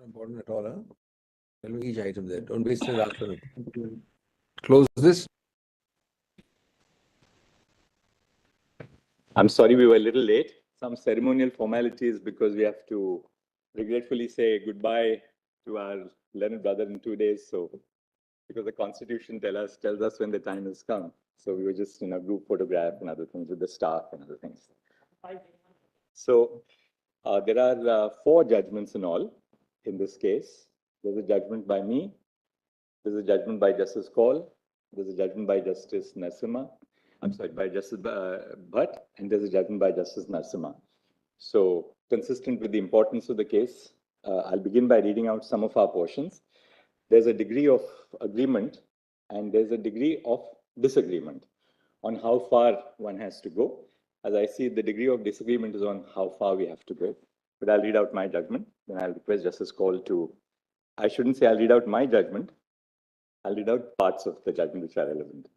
important at all, huh? Tell me each item there. Don't waste it after. Close this. I'm sorry we were a little late. Some ceremonial formalities because we have to regretfully say goodbye to our learned brother in 2 days. So, because the Constitution tells us when the time has come. So we were just in a group photograph and other things with the staff and other things. So there are 4 judgments in all in this case. There's a judgment by me. There's a judgment by Justice Kaul. There's a judgment by Justice Narasimha. I'm sorry, by Justice Bhat, and there's a judgment by Justice Narasimha. So, consistent with the importance of the case, I'll begin by reading out some of our portions. There's a degree of agreement and there's a degree of disagreement on how far one has to go. As I see, the degree of disagreement is on how far we have to go. But I'll read out my judgment, then I'll request Justice Kaul to, I shouldn't say I'll read out my judgment, I'll read out parts of the judgment which are relevant.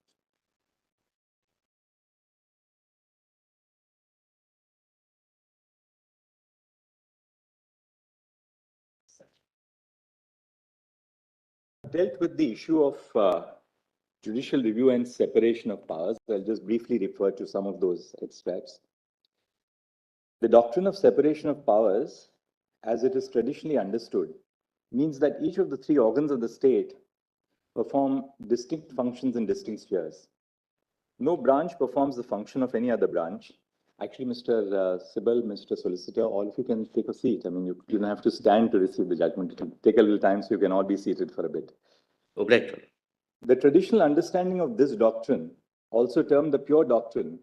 Dealt with the issue of judicial review and separation of powers. I'll just briefly refer to some of those extracts. The doctrine of separation of powers, as it is traditionally understood, means that each of the 3 organs of the state perform distinct functions in distinct spheres. No branch performs the function of any other branch. Actually, Mr. Sibal, Mr. Solicitor, all of you can take a seat. I mean, you don't have to stand to receive the judgment. It will take a little time, so you can all be seated for a bit. Objection. The traditional understanding of this doctrine, also termed the pure doctrine,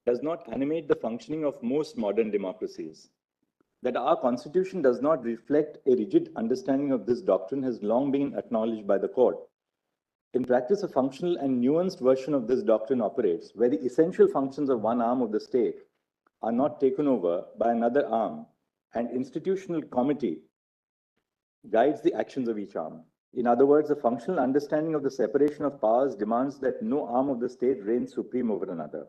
does not animate the functioning of most modern democracies. That our constitution does not reflect a rigid understanding of this doctrine has long been acknowledged by the court. In practice, a functional and nuanced version of this doctrine operates, where the essential functions of one arm of the state are not taken over by another arm, and institutional comity guides the actions of each arm. In other words, the functional understanding of the separation of powers demands that no arm of the state reigns supreme over another.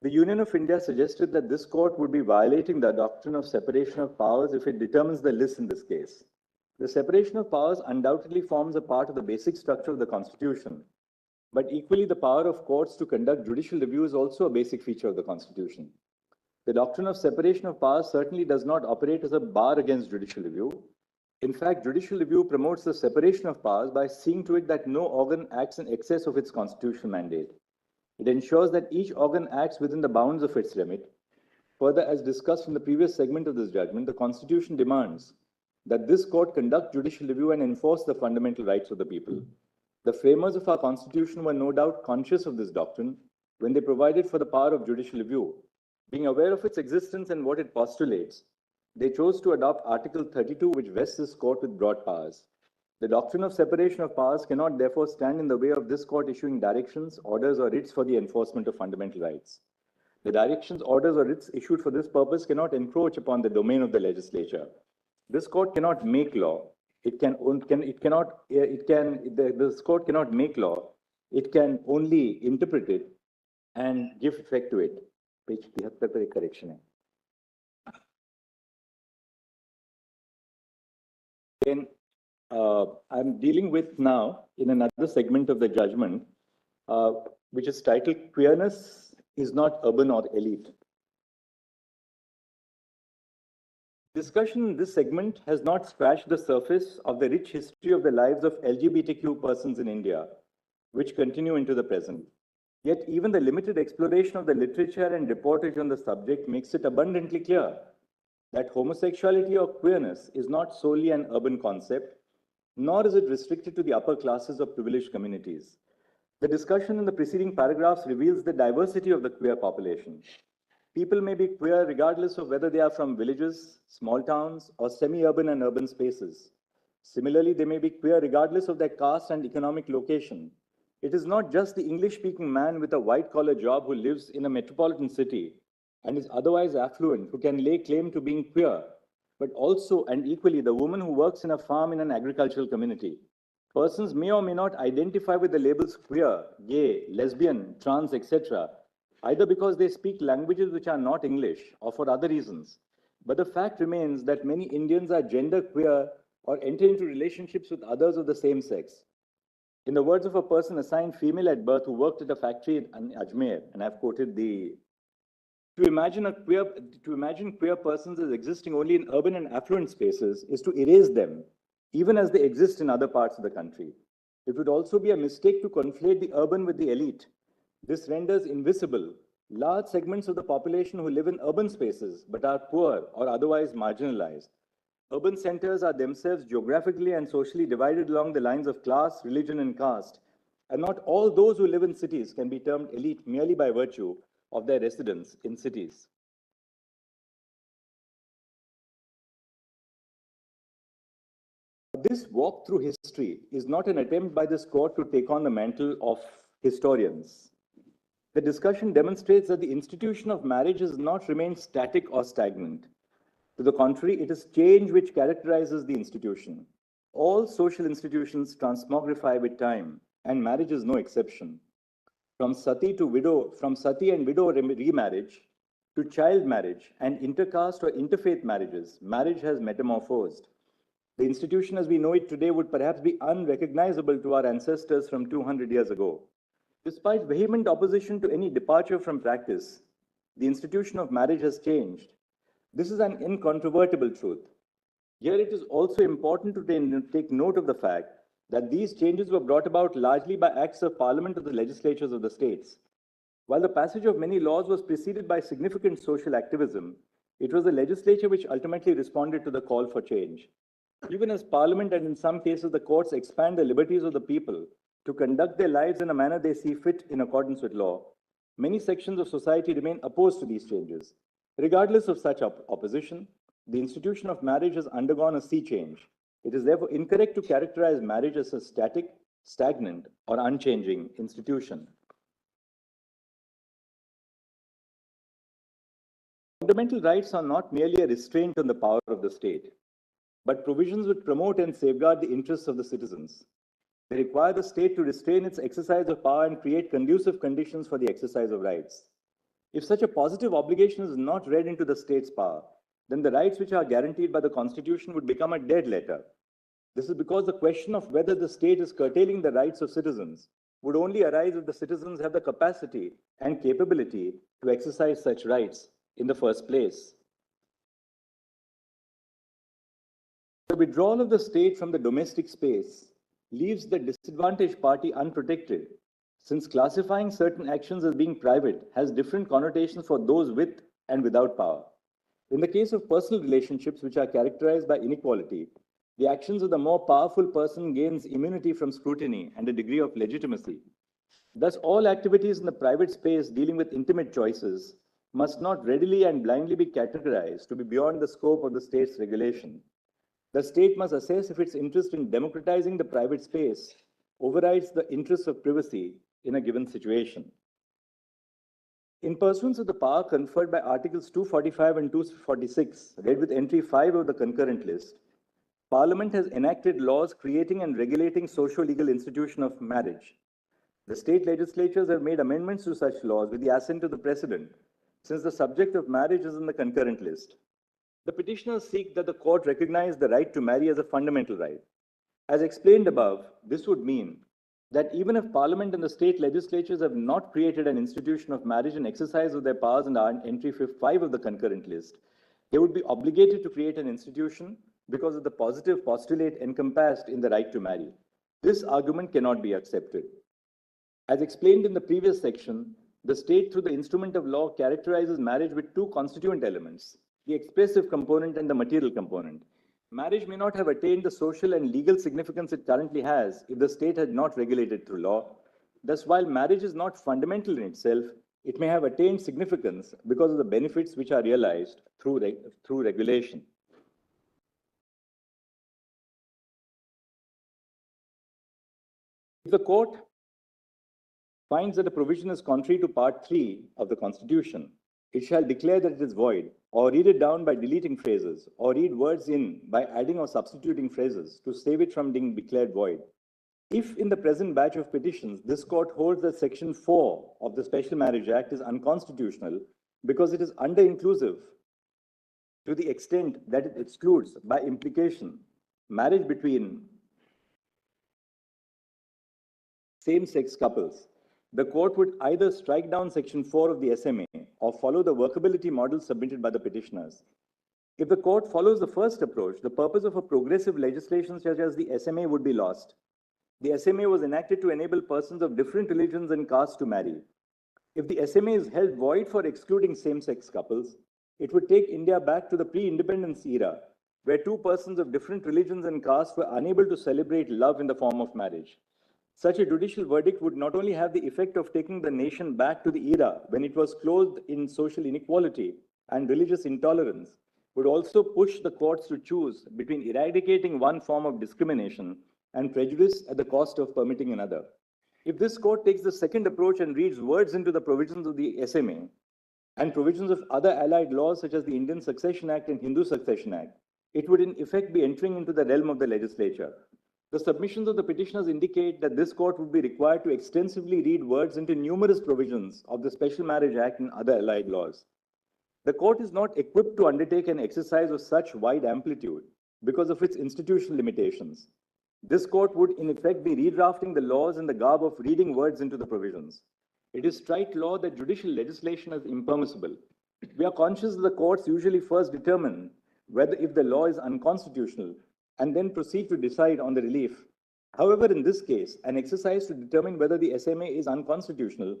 The Union of India suggested that this court would be violating the doctrine of separation of powers if it determines the list in this case. The separation of powers undoubtedly forms a part of the basic structure of the Constitution, but equally the power of courts to conduct judicial review is also a basic feature of the Constitution. The doctrine of separation of powers certainly does not operate as a bar against judicial review. In fact, judicial review promotes the separation of powers by seeing to it that no organ acts in excess of its constitutional mandate. It ensures that each organ acts within the bounds of its remit. Further, as discussed in the previous segment of this judgment, the Constitution demands that this court conduct judicial review and enforce the fundamental rights of the people. The framers of our Constitution were no doubt conscious of this doctrine when they provided for the power of judicial review. Being aware of its existence and what it postulates, they chose to adopt Article 32, which vests this court with broad powers. The doctrine of separation of powers cannot therefore stand in the way of this court issuing directions, orders, or writs for the enforcement of fundamental rights. The directions, orders, or writs issued for this purpose cannot encroach upon the domain of the legislature. This court cannot make law. This court cannot make law. It can only interpret it and give effect to it. Page 73 पर एक correction है. Then I'm dealing with now in another segment of the judgment, which is titled "Queerness is not urban or elite." Discussion in this segment has not scratched the surface of the rich history of the lives of LGBTQ persons in India, which continue into the present. Yet even the limited exploration of the literature and reportage on the subject makes it abundantly clear that homosexuality or queerness is not solely an urban concept, nor is it restricted to the upper classes of privileged communities. The discussion in the preceding paragraphs reveals the diversity of the queer population. People may be queer regardless of whether they are from villages, small towns, or semi-urban and urban spaces. Similarly, they may be queer regardless of their caste and economic location. It is not just the English-speaking man with a white-collar job who lives in a metropolitan city and is otherwise affluent who can lay claim to being queer, but also and equally the woman who works in a farm in an agricultural community. Persons may or may not identify with the labels queer, gay, lesbian, trans, etc., either because they speak languages which are not English or for other reasons. But the fact remains that many Indians are gender queer or enter into relationships with others of the same sex. In the words of a person assigned female at birth who worked at a factory in Ajmer, and I've quoted to imagine queer persons as existing only in urban and affluent spaces is to erase them, even as they exist in other parts of the country. It would also be a mistake to conflate the urban with the elite. This renders invisible large segments of the population who live in urban spaces but are poor or otherwise marginalized. Urban centers are themselves geographically and socially divided along the lines of class, religion, and caste, and not all those who live in cities can be termed elite merely by virtue of their residence in cities. This walk through history is not an attempt by this court to take on the mantle of historians. The discussion demonstrates that the institution of marriage has not remained static or stagnant. To the contrary, it is change which characterizes the institution. All social institutions transmogrify with time, and marriage is no exception. From sati and widow remarriage to child marriage and intercaste or interfaith marriages, marriage has metamorphosed. The institution as we know it today would perhaps be unrecognizable to our ancestors from 200 years ago. Despite vehement opposition to any departure from practice, the institution of marriage has changed. This is an incontrovertible truth. Here it is also important to take note of the fact that these changes were brought about largely by acts of parliament or the legislatures of the states. While the passage of many laws was preceded by significant social activism, it was the legislature which ultimately responded to the call for change. Even as parliament and in some cases the courts expand the liberties of the people to conduct their lives in a manner they see fit in accordance with law, many sections of society remain opposed to these changes. Regardless of such opposition, the institution of marriage has undergone a sea change. It is therefore incorrect to characterize marriage as a static, stagnant, or unchanging institution. Fundamental rights are not merely a restraint on the power of the state, but provisions which promote and safeguard the interests of the citizens. They require the state to restrain its exercise of power and create conducive conditions for the exercise of rights. If such a positive obligation is not read into the state's power, then the rights which are guaranteed by the Constitution would become a dead letter. This is because the question of whether the state is curtailing the rights of citizens would only arise if the citizens have the capacity and capability to exercise such rights in the first place. The withdrawal of the state from the domestic space leaves the disadvantaged party unprotected, since classifying certain actions as being private has different connotations for those with and without power. In the case of personal relationships which are characterized by inequality, the actions of the more powerful person gains immunity from scrutiny and a degree of legitimacy. Thus, all activities in the private space dealing with intimate choices must not readily and blindly be categorized to be beyond the scope of the state's regulation. The state must assess if its interest in democratizing the private space overrides the interests of privacy in a given situation. In pursuance of the power conferred by Articles 245 and 246, read with entry 5 of the concurrent list, Parliament has enacted laws creating and regulating socio-legal institution of marriage. The state legislatures have made amendments to such laws with the assent of the President, since the subject of marriage is in the concurrent list. The petitioners seek that the court recognize the right to marry as a fundamental right. As explained above, this would mean that even if Parliament and the state legislatures have not created an institution of marriage in exercise of their powers under entry 5 of the concurrent list, they would be obligated to create an institution because of the positive postulate encompassed in the right to marry. This argument cannot be accepted. As explained in the previous section, the state through the instrument of law characterizes marriage with two constituent elements, the expressive component and the material component. Marriage may not have attained the social and legal significance it currently has if the state had not regulated through law. Thus, while marriage is not fundamental in itself, it may have attained significance because of the benefits which are realized through regulation. If the court finds that a provision is contrary to Part 3 of the Constitution, it shall declare that it is void, or read it down by deleting phrases, or read words in by adding or substituting phrases to save it from being declared void. If in the present batch of petitions, this court holds that Section 4 of the Special Marriage Act is unconstitutional because it is under-inclusive to the extent that it excludes, by implication, marriage between same-sex couples, the court would either strike down Section 4 of the SMA or follow the workability model submitted by the petitioners. If the court follows the first approach, the purpose of a progressive legislation such as the SMA would be lost. The SMA was enacted to enable persons of different religions and castes to marry. If the SMA is held void for excluding same-sex couples, it would take India back to the pre-independence era, where two persons of different religions and castes were unable to celebrate love in the form of marriage. Such a judicial verdict would not only have the effect of taking the nation back to the era when it was clothed in social inequality and religious intolerance, would also push the courts to choose between eradicating one form of discrimination and prejudice at the cost of permitting another. If this court takes the second approach and reads words into the provisions of the SMA and provisions of other allied laws such as the Indian Succession Act and Hindu Succession Act, it would in effect be entering into the realm of the legislature. The submissions of the petitioners indicate that this court would be required to extensively read words into numerous provisions of the Special Marriage Act and other allied laws. The court is not equipped to undertake an exercise of such wide amplitude because of its institutional limitations. This court would in effect be redrafting the laws in the garb of reading words into the provisions. It is trite law that judicial legislation is impermissible. We are conscious that the courts usually first determine whether if the law is unconstitutional and then proceed to decide on the relief. However, in this case, an exercise to determine whether the SMA is unconstitutional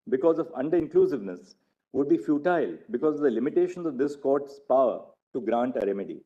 because of under-inclusiveness would be futile because of the limitations of this court's power to grant a remedy.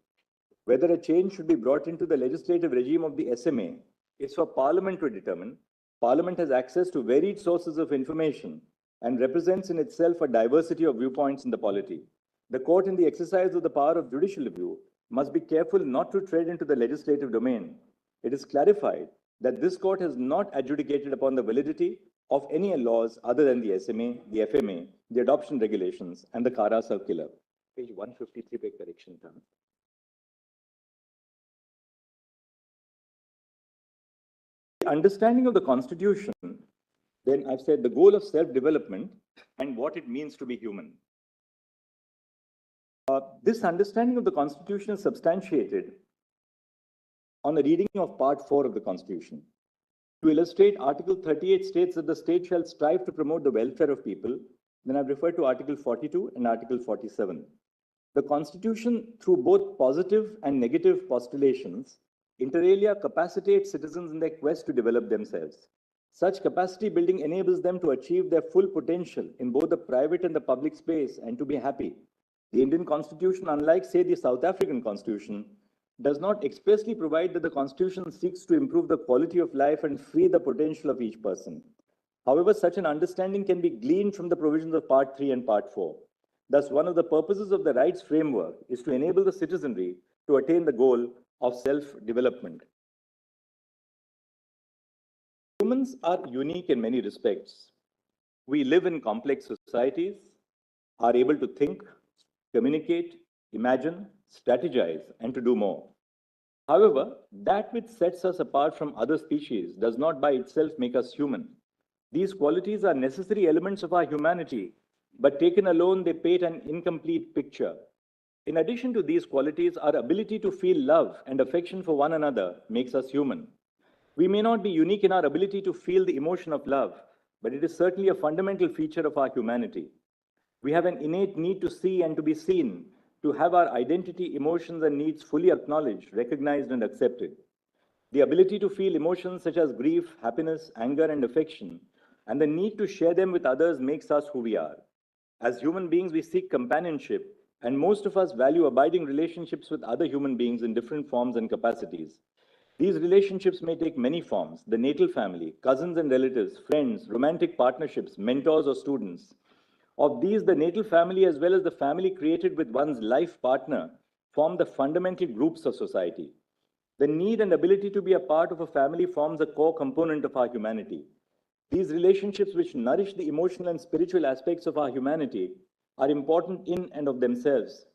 Whether a change should be brought into the legislative regime of the SMA is for Parliament to determine. Parliament has access to varied sources of information and represents in itself a diversity of viewpoints in the polity. The court, in the exercise of the power of judicial review, must be careful not to tread into the legislative domain. It is clarified that this court has not adjudicated upon the validity of any laws other than the SMA, the FMA, the adoption regulations, and the CARA circular. Page 153 पे correction था. The understanding of the Constitution, then I've said the goal of self-development and what it means to be human. This understanding of the Constitution is substantiated on the reading of Part 4 of the Constitution. To illustrate, Article 38 states that the state shall strive to promote the welfare of people. Then I've referred to Article 42 and Article 47. The Constitution, through both positive and negative postulations, inter alia capacitates citizens in their quest to develop themselves. Such capacity building enables them to achieve their full potential in both the private and the public space and to be happy. The Indian Constitution, unlike, say, the South African Constitution, does not expressly provide that the Constitution seeks to improve the quality of life and free the potential of each person. However, such an understanding can be gleaned from the provisions of Part 3 and Part 4. Thus, one of the purposes of the rights framework is to enable the citizenry to attain the goal of self-development. Humans are unique in many respects. We live in complex societies, are able to think, communicate, imagine, strategize, and to do more. However, that which sets us apart from other species does not by itself make us human. These qualities are necessary elements of our humanity, but taken alone, they paint an incomplete picture. In addition to these qualities, our ability to feel love and affection for one another makes us human. We may not be unique in our ability to feel the emotion of love, but it is certainly a fundamental feature of our humanity. We have an innate need to see and to be seen, to have our identity, emotions, and needs fully acknowledged, recognized, and accepted. The ability to feel emotions such as grief, happiness, anger, and affection, and the need to share them with others makes us who we are. As human beings, we seek companionship, and most of us value abiding relationships with other human beings in different forms and capacities. These relationships may take many forms: the natal family, cousins and relatives, friends, romantic partnerships, mentors or students. Of these, the natal family as well as the family created with one's life partner form the fundamental groups of society. The need and ability to be a part of a family forms a core component of our humanity. These relationships, which nourish the emotional and spiritual aspects of our humanity, are important in and of themselves.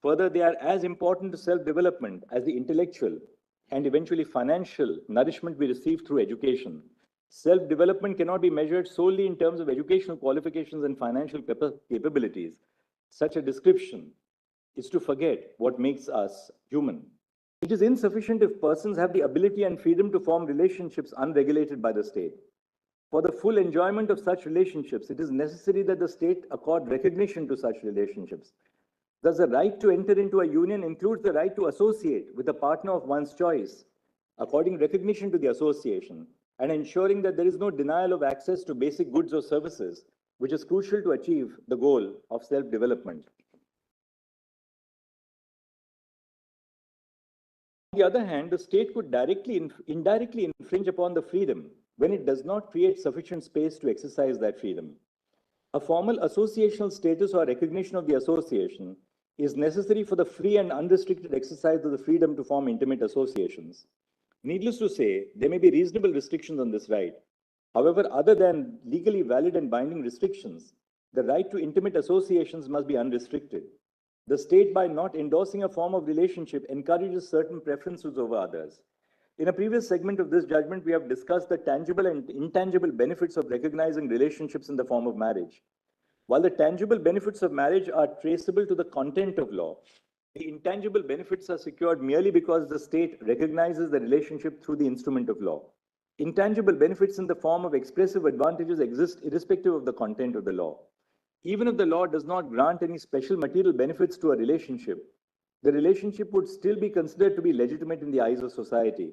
Further, they are as important to self-development as the intellectual and eventually financial nourishment we receive through education. Self-development cannot be measured solely in terms of educational qualifications and financial capabilities. Such a description is to forget what makes us human. It is insufficient if persons have the ability and freedom to form relationships unregulated by the state. For the full enjoyment of such relationships, it is necessary that the state accord recognition to such relationships. Thus, the right to enter into a union includes the right to associate with a partner of one's choice, according recognition to the association, and ensuring that there is no denial of access to basic goods or services, which is crucial to achieve the goal of self-development. On the other hand, the state could indirectly infringe upon the freedom when it does not create sufficient space to exercise that freedom. A formal associational status or recognition of the association is necessary for the free and unrestricted exercise of the freedom to form intimate associations. Needless to say, there may be reasonable restrictions on this right. However, other than legally valid and binding restrictions, the right to intimate associations must be unrestricted. The state, by not endorsing a form of relationship, encourages certain preferences over others. In a previous segment of this judgment, we have discussed the tangible and intangible benefits of recognizing relationships in the form of marriage. While the tangible benefits of marriage are traceable to the content of law, the intangible benefits are secured merely because the state recognizes the relationship through the instrument of law. Intangible benefits in the form of expressive advantages exist irrespective of the content of the law. Even if the law does not grant any special material benefits to a relationship, the relationship would still be considered to be legitimate in the eyes of society.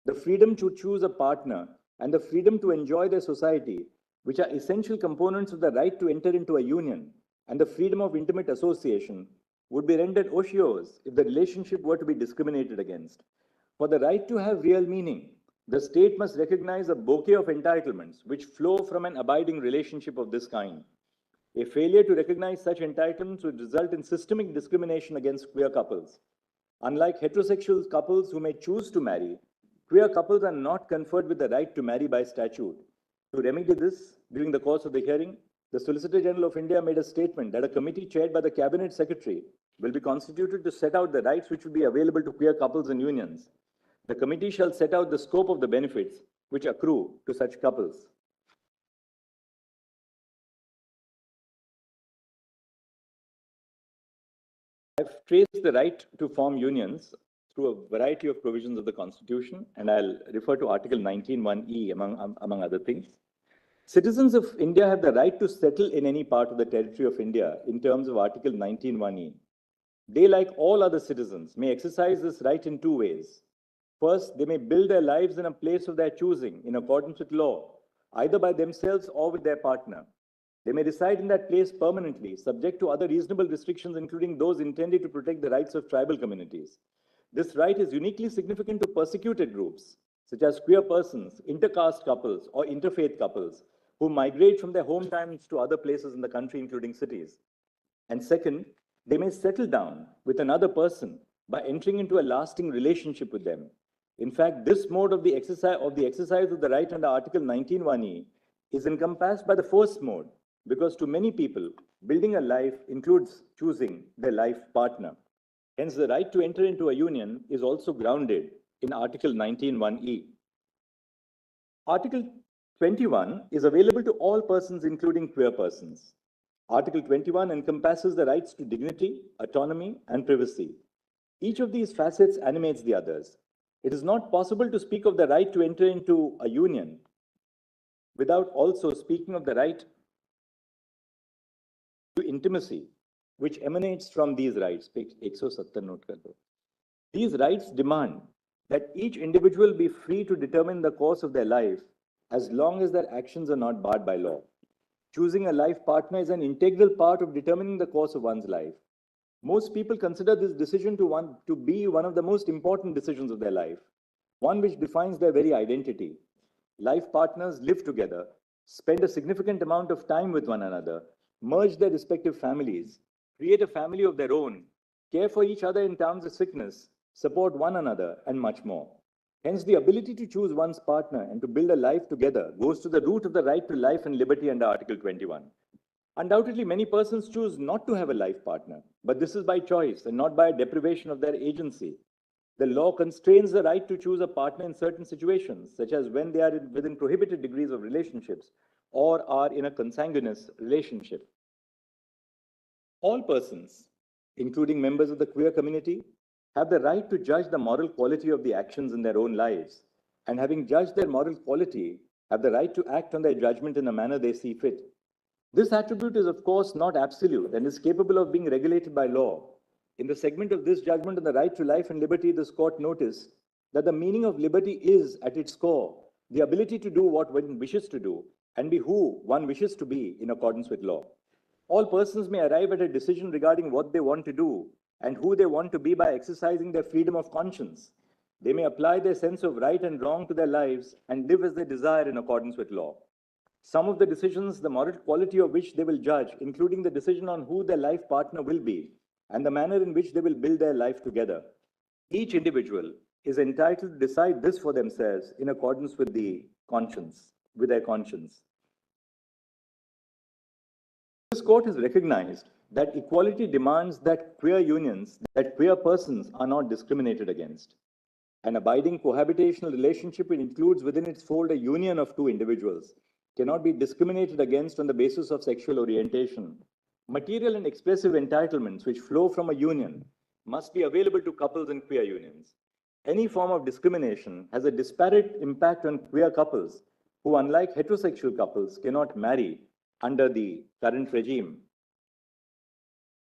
The freedom to choose a partner and the freedom to enjoy their society, which are essential components of the right to enter into a union and the freedom of intimate association, would be rendered odious if the relationship were to be discriminated against. For the right to have real meaning, the state must recognize a bouquet of entitlements which flow from an abiding relationship of this kind. A failure to recognize such entitlements would result in systemic discrimination against queer couples. Unlike heterosexual couples who may choose to marry, queer couples are not conferred with the right to marry by statute. To remedy this, during the course of the hearing, the Solicitor General of India made a statement that a committee chaired by the Cabinet Secretary will be constituted to set out the rights which will be available to queer couples and unions. The committee shall set out the scope of the benefits which accrue to such couples. I've traced the right to form unions through a variety of provisions of the Constitution, and I'll refer to Article 19(1)(e) among other things. Citizens of India have the right to settle in any part of the territory of India in terms of Article 19(1)(e). They, like all other citizens, may exercise this right in two ways. First, they may build their lives in a place of their choosing in accordance with law, either by themselves or with their partner. They may reside in that place permanently, subject to other reasonable restrictions, including those intended to protect the rights of tribal communities. This right is uniquely significant to persecuted groups, such as queer persons, intercaste couples, or interfaith couples, who migrate from their hometowns to other places in the country, including cities. And second, they may settle down with another person by entering into a lasting relationship with them. In fact, this mode of the exercise of the right under Article 19(1)(e) is encompassed by the first mode, because to many people, building a life includes choosing their life partner. Hence, the right to enter into a union is also grounded in Article 19(1)(e). Article 21 is available to all persons, including queer persons. Article 21 encompasses the rights to dignity, autonomy, and privacy. Each of these facets animates the others. It is not possible to speak of the right to enter into a union without also speaking of the right to intimacy, which emanates from these rights. These rights demand that each individual be free to determine the course of their life as long as their actions are not barred by law. Choosing a life partner is an integral part of determining the course of one's life. Most people consider this decision to be one of the most important decisions of their life, one which defines their very identity. Life partners live together, spend a significant amount of time with one another, merge their respective families, create a family of their own, care for each other in times of sickness, support one another, and much more. Hence, the ability to choose one's partner and to build a life together goes to the root of the right to life and liberty under Article 21. Undoubtedly, many persons choose not to have a life partner, but this is by choice and not by a deprivation of their agency. The law constrains the right to choose a partner in certain situations, such as when they are within prohibited degrees of relationships or are in a consanguineous relationship. All persons, including members of the queer community, have the right to judge the moral quality of the actions in their own lives, and having judged their moral quality, have the right to act on their judgment in a manner they see fit. This attribute is, of course, not absolute and is capable of being regulated by law. In the segment of this judgment on the right to life and liberty, this court noticed that the meaning of liberty is, at its core, the ability to do what one wishes to do and be who one wishes to be in accordance with law. All persons may arrive at a decision regarding what they want to do and who they want to be by exercising their freedom of conscience. They may apply their sense of right and wrong to their lives and live as they desire in accordance with law. Some of the decisions, the moral quality of which they will judge, including the decision on who their life partner will be and the manner in which they will build their life together. Each individual is entitled to decide this for themselves in accordance with their conscience. This court has recognized that equality demands that queer persons are not discriminated against. An abiding cohabitational relationship, which includes within its fold a union of two individuals, cannot be discriminated against on the basis of sexual orientation. Material and expressive entitlements which flow from a union must be available to couples in queer unions. Any form of discrimination has a disparate impact on queer couples who, unlike heterosexual couples, cannot marry under the current regime.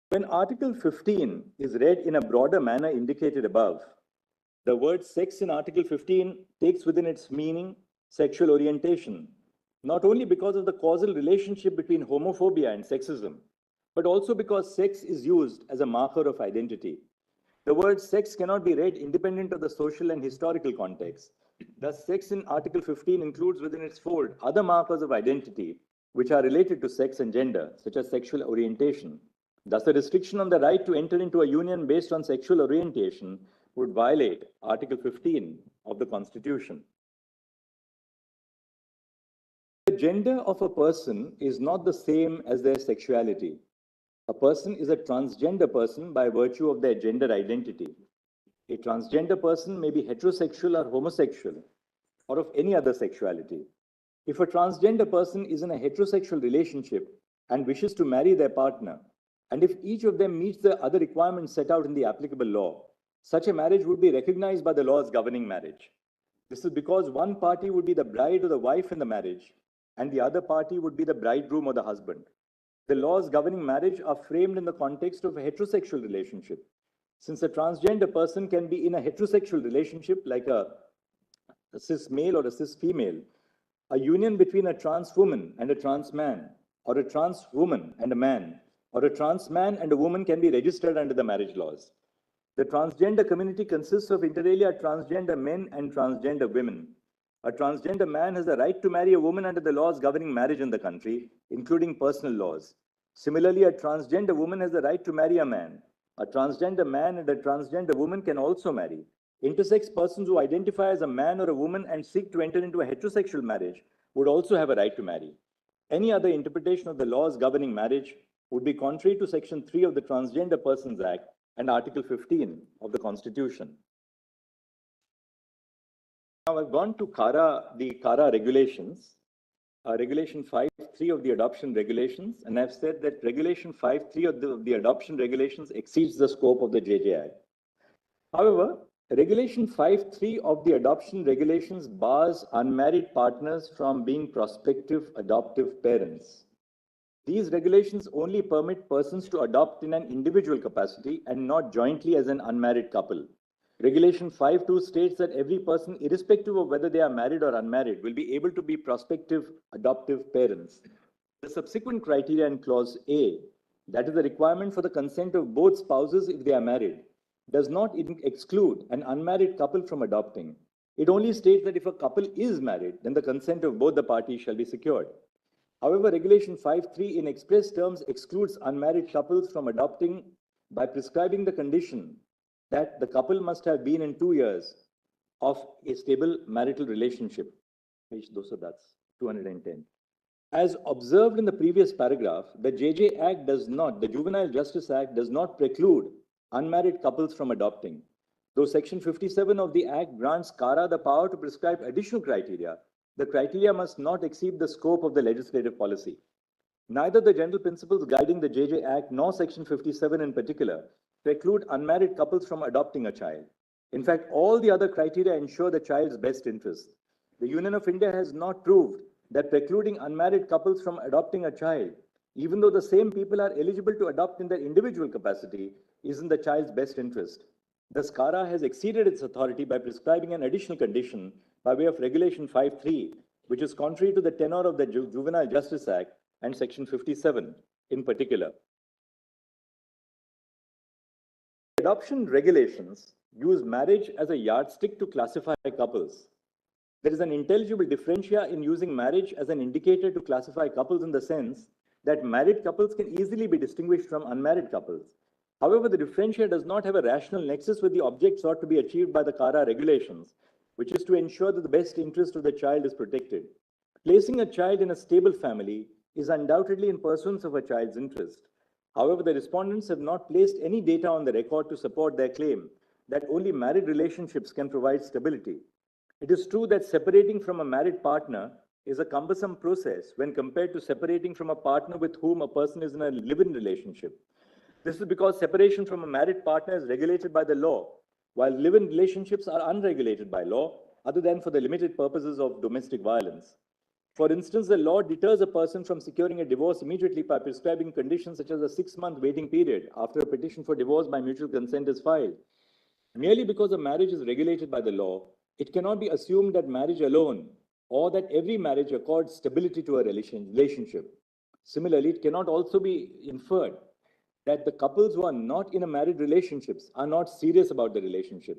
When Article 15 is read in a broader manner indicated above, the word sex in Article 15 takes within its meaning sexual orientation, not only because of the causal relationship between homophobia and sexism, but also because sex is used as a marker of identity. The word sex cannot be read independent of the social and historical context. Thus, sex in Article 15 includes within its fold other markers of identity which are related to sex and gender, such as sexual orientation. Thus, the restriction on the right to enter into a union based on sexual orientation would violate Article 15 of the Constitution. The gender of a person is not the same as their sexuality. A person is a transgender person by virtue of their gender identity. A transgender person may be heterosexual or homosexual, or of any other sexuality. If a transgender person is in a heterosexual relationship and wishes to marry their partner, and if each of them meets the other requirements set out in the applicable law, such a marriage would be recognized by the laws governing marriage. This is because one party would be the bride or the wife in the marriage, and the other party would be the bridegroom or the husband. The laws governing marriage are framed in the context of a heterosexual relationship. Since a transgender person can be in a heterosexual relationship, like a cis male or a cis female, a union between a trans woman and a trans man, or a trans woman and a man, or a trans man and a woman can be registered under the marriage laws. The transgender community consists of inter alia transgender men and transgender women. A transgender man has the right to marry a woman under the laws governing marriage in the country, including personal laws. Similarly, a transgender woman has the right to marry a man. A transgender man and a transgender woman can also marry. Intersex persons who identify as a man or a woman and seek to enter into a heterosexual marriage would also have a right to marry. Any other interpretation of the laws governing marriage would be contrary to Section 3 of the Transgender Persons Act and Article 15 of the Constitution. Now I've gone to the CARA regulations, Regulation 5.3 of the adoption regulations, and I've said that Regulation 5.3 of the adoption regulations exceeds the scope of the JJI. However, Regulation 5.3 of the adoption regulations bars unmarried partners from being prospective adoptive parents. These regulations only permit persons to adopt in an individual capacity and not jointly as an unmarried couple. Regulation 5.2 states that every person, irrespective of whether they are married or unmarried, will be able to be prospective adoptive parents. The subsequent criteria in Clause A, that is the requirement for the consent of both spouses if they are married, does not exclude an unmarried couple from adopting. It only states that if a couple is married, then the consent of both the parties shall be secured. However, Regulation 5.3 in express terms excludes unmarried couples from adopting by prescribing the condition that the couple must have been in 2 years of a stable marital relationship. Page 210. As observed in the previous paragraph, the Juvenile Justice Act does not preclude unmarried couples from adopting. Though Section 57 of the Act grants CARA the power to prescribe additional criteria, the criteria must not exceed the scope of the legislative policy. Neither the general principles guiding the JJ Act nor Section 57 in particular preclude unmarried couples from adopting a child. In fact, all the other criteria ensure the child's best interest. The Union of India has not proved that precluding unmarried couples from adopting a child, even though the same people are eligible to adopt in their individual capacity, is in the child's best interest. Thus, CARA has exceeded its authority by prescribing an additional condition by way of Regulation 5.3, which is contrary to the tenor of the Juvenile Justice Act and Section 57 in particular. Adoption regulations use marriage as a yardstick to classify couples. There is an intelligible differentia in using marriage as an indicator to classify couples in the sense that married couples can easily be distinguished from unmarried couples. However, the differentia does not have a rational nexus with the object sought to be achieved by the CARA regulations, which is to ensure that the best interest of the child is protected. Placing a child in a stable family is undoubtedly in pursuance of a child's interest. However, the respondents have not placed any data on the record to support their claim that only married relationships can provide stability. It is true that separating from a married partner is a cumbersome process when compared to separating from a partner with whom a person is in a live-in relationship. This is because separation from a married partner is regulated by the law, while live-in relationships are unregulated by law, other than for the limited purposes of domestic violence. For instance, the law deters a person from securing a divorce immediately by prescribing conditions such as a 6-month waiting period after a petition for divorce by mutual consent is filed. Merely because a marriage is regulated by the law, it cannot be assumed that marriage alone or that every marriage accords stability to a relationship. Similarly, it cannot also be inferred that the couples who are not in a married relationships are not serious about the relationship.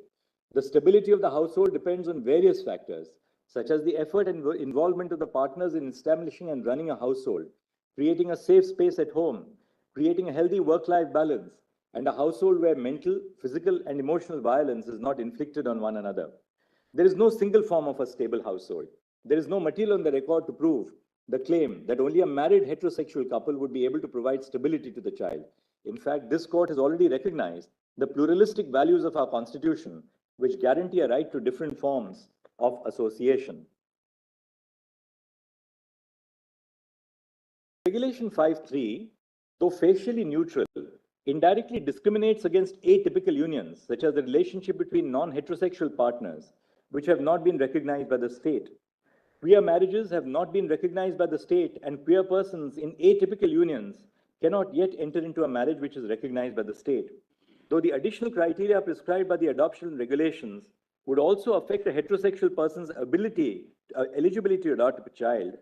The stability of the household depends on various factors, such as the effort and involvement of the partners in establishing and running a household, creating a safe space at home, creating a healthy work-life balance, and a household where mental, physical, and emotional violence is not inflicted on one another. There is no single form of a stable household. There is no material on the record to prove the claim that only a married heterosexual couple would be able to provide stability to the child. In fact, this court has already recognized the pluralistic values of our Constitution, which guarantee a right to different forms of association. Regulation 5.3, though facially neutral, indirectly discriminates against atypical unions, such as the relationship between non-heterosexual partners, which have not been recognized by the state. Queer marriages have not been recognized by the state, and queer persons in atypical unions cannot yet enter into a marriage which is recognized by the state. Though the additional criteria prescribed by the adoption regulations would also affect a heterosexual person's eligibility to adopt a child,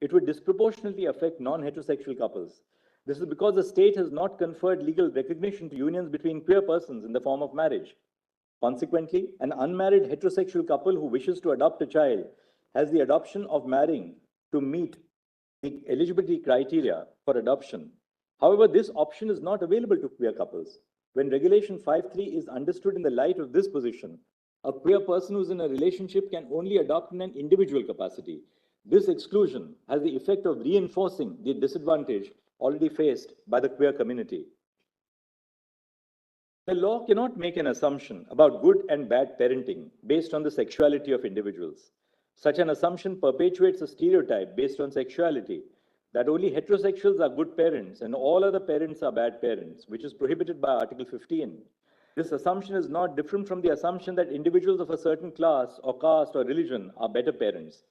it would disproportionately affect non-heterosexual couples. This is because the state has not conferred legal recognition to unions between queer persons in the form of marriage. Consequently, an unmarried heterosexual couple who wishes to adopt a child has the adoption of marrying to meet the eligibility criteria for adoption. However, this option is not available to queer couples. When Regulation 5.3 is understood in the light of this position, a queer person who is in a relationship can only adopt in an individual capacity. This exclusion has the effect of reinforcing the disadvantage already faced by the queer community. The law cannot make an assumption about good and bad parenting based on the sexuality of individuals. Such an assumption perpetuates a stereotype based on sexuality that only heterosexuals are good parents and all other parents are bad parents, which is prohibited by Article 15. This assumption is not different from the assumption that individuals of a certain class or caste or religion are better parents.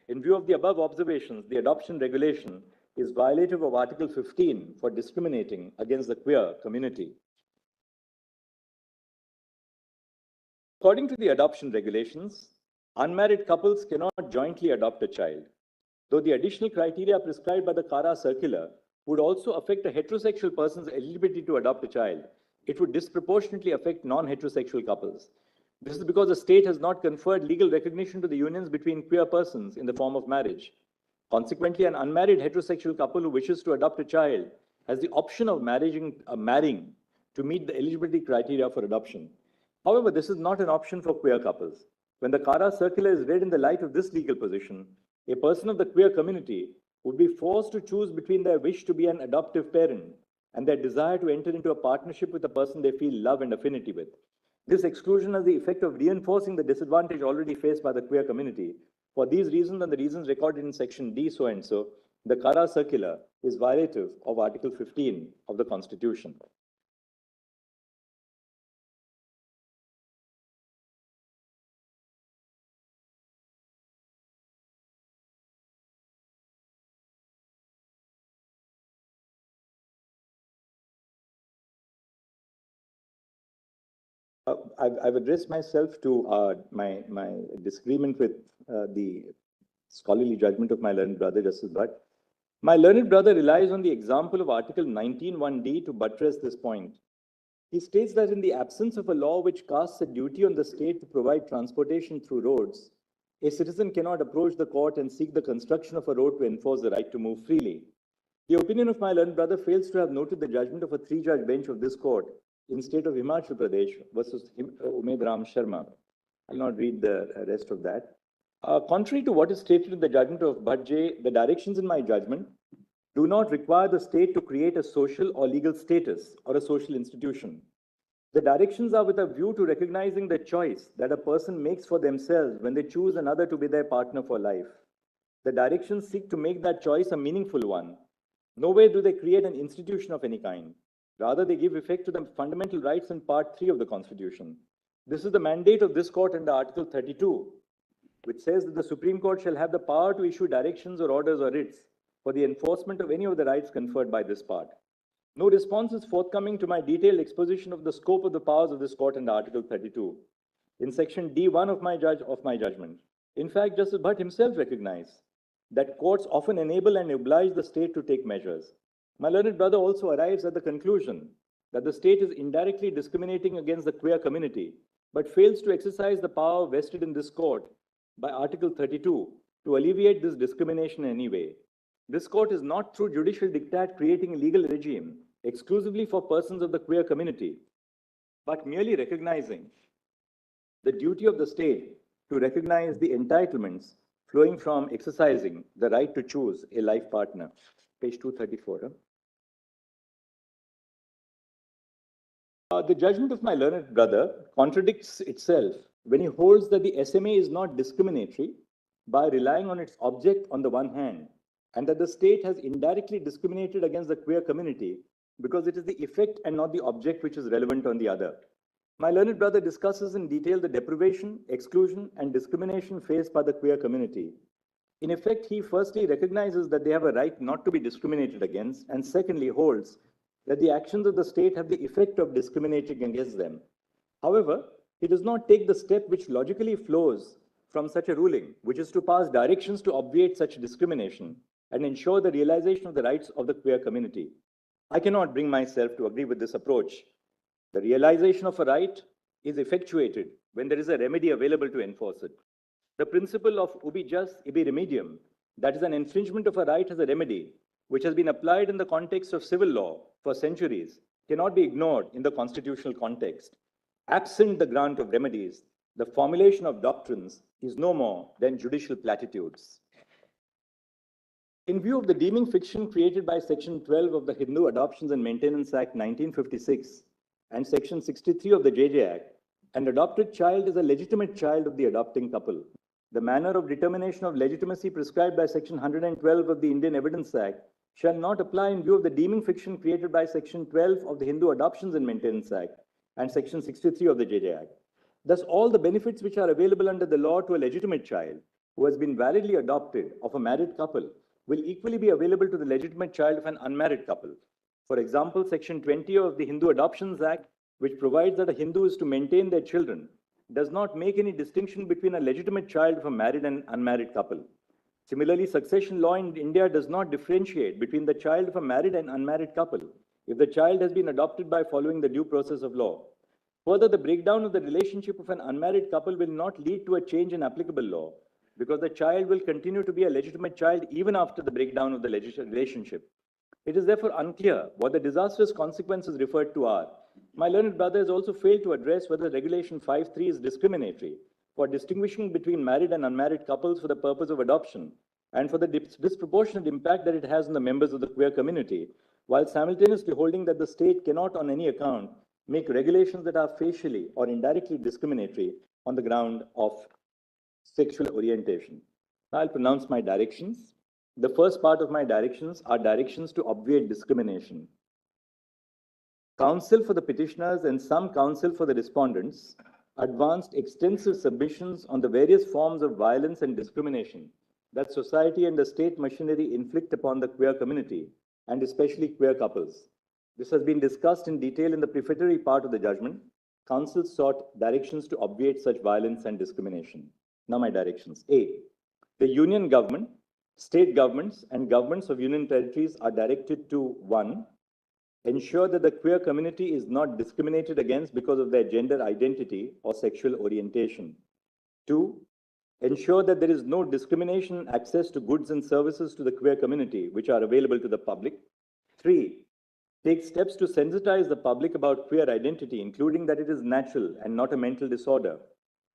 In view of the above observations, the adoption regulation is violative of Article 15 for discriminating against the queer community. According to the adoption regulations, unmarried couples cannot jointly adopt a child. Though the additional criteria prescribed by the CARA circular would also affect a heterosexual person's eligibility to adopt a child, it would disproportionately affect non-heterosexual couples. This is because the state has not conferred legal recognition to the unions between queer persons in the form of marriage. Consequently, an unmarried heterosexual couple who wishes to adopt a child has the option of marrying to meet the eligibility criteria for adoption. However, this is not an option for queer couples. When the CARA circular is read in the light of this legal position, a person of the queer community would be forced to choose between their wish to be an adoptive parent and their desire to enter into a partnership with a person they feel love and affinity with. This exclusion has the effect of reinforcing the disadvantage already faced by the queer community. For these reasons and the reasons recorded in section D so and so, the CARA circular is violative of Article 15 of the Constitution. I've addressed myself to my disagreement with the scholarly judgment of my learned brother, Justice Bhat. My learned brother relies on the example of Article 19(1)(d) to buttress this point. He states that in the absence of a law which casts a duty on the state to provide transportation through roads, a citizen cannot approach the court and seek the construction of a road to enforce the right to move freely. The opinion of my learned brother fails to have noted the judgment of a three-judge bench of this court in state of Himachal Pradesh versus Umed Ram Sharma. I'll not read the rest of that. Contrary to what is stated in the judgment of Bhat, the directions in my judgment do not require the state to create a social or legal status or a social institution. The directions are with a view to recognizing the choice that a person makes for themselves when they choose another to be their partner for life. The directions seek to make that choice a meaningful one. Nowhere do they create an institution of any kind. Rather, they give effect to the fundamental rights in Part 3 of the Constitution. This is the mandate of this court under Article 32, which says that the Supreme Court shall have the power to issue directions or orders or writs for the enforcement of any of the rights conferred by this part. No response is forthcoming to my detailed exposition of the scope of the powers of this court under Article 32. In section D1 of my judgment, in fact, Justice Bhat himself recognized that courts often enable and oblige the state to take measures. My learned brother also arrives at the conclusion that the state is indirectly discriminating against the queer community, but fails to exercise the power vested in this court by Article 32 to alleviate this discrimination in any way. This court is not through judicial diktat creating a legal regime exclusively for persons of the queer community, but merely recognizing the duty of the state to recognize the entitlements flowing from exercising the right to choose a life partner. Page 234. The judgment of my learned brother contradicts itself when he holds that the SMA is not discriminatory by relying on its object on the one hand, and that the state has indirectly discriminated against the queer community because it is the effect and not the object which is relevant on the other. My learned brother discusses in detail the deprivation, exclusion, and discrimination faced by the queer community. In effect, he firstly recognizes that they have a right not to be discriminated against, and secondly holds that the actions of the state have the effect of discriminating against them. However, he does not take the step which logically flows from such a ruling, which is to pass directions to obviate such discrimination and ensure the realization of the rights of the queer community. I cannot bring myself to agree with this approach. The realization of a right is effectuated when there is a remedy available to enforce it. The principle of ubi jus, ibi remedium, that is, an infringement of a right as a remedy, which has been applied in the context of civil law for centuries, cannot be ignored in the constitutional context. Absent the grant of remedies, the formulation of doctrines is no more than judicial platitudes. In view of the deeming fiction created by Section 12 of the Hindu Adoptions and Maintenance Act 1956 and Section 63 of the JJ Act, an adopted child is a legitimate child of the adopting couple. The manner of determination of legitimacy prescribed by Section 112 of the Indian Evidence Act shall not apply in view of the deeming fiction created by Section 12 of the Hindu Adoptions and Maintenance Act and Section 63 of the JJ Act. Thus, all the benefits which are available under the law to a legitimate child who has been validly adopted of a married couple will equally be available to the legitimate child of an unmarried couple. For example, Section 20 of the Hindu Adoptions Act, which provides that a Hindu is to maintain their children, does not make any distinction between a legitimate child of a married and unmarried couple. Similarly, succession law in India does not differentiate between the child of a married and unmarried couple if the child has been adopted by following the due process of law. Further, the breakdown of the relationship of an unmarried couple will not lead to a change in applicable law, because the child will continue to be a legitimate child even after the breakdown of the relationship. It is therefore unclear what the disastrous consequences referred to are. My learned brother has also failed to address whether Regulation 5.3 is discriminatory for distinguishing between married and unmarried couples for the purpose of adoption and for the disproportionate impact that it has on the members of the queer community, while simultaneously holding that the state cannot on any account make regulations that are facially or indirectly discriminatory on the ground of sexual orientation. Now I'll pronounce my directions. The first part of my directions are directions to obviate discrimination. Counsel for the petitioners and some counsel for the respondents advanced extensive submissions on the various forms of violence and discrimination that society and the state machinery inflict upon the queer community, and especially queer couples. This has been discussed in detail in the prefatory part of the judgment. Council sought directions to obviate such violence and discrimination. Now my directions. A. The union government, state governments, and governments of union territories are directed to 1. Ensure that the queer community is not discriminated against because of their gender identity or sexual orientation. 2. Ensure that there is no discrimination in access to goods and services to the queer community which are available to the public. 3. Take steps to sensitize the public about queer identity, including that it is natural and not a mental disorder.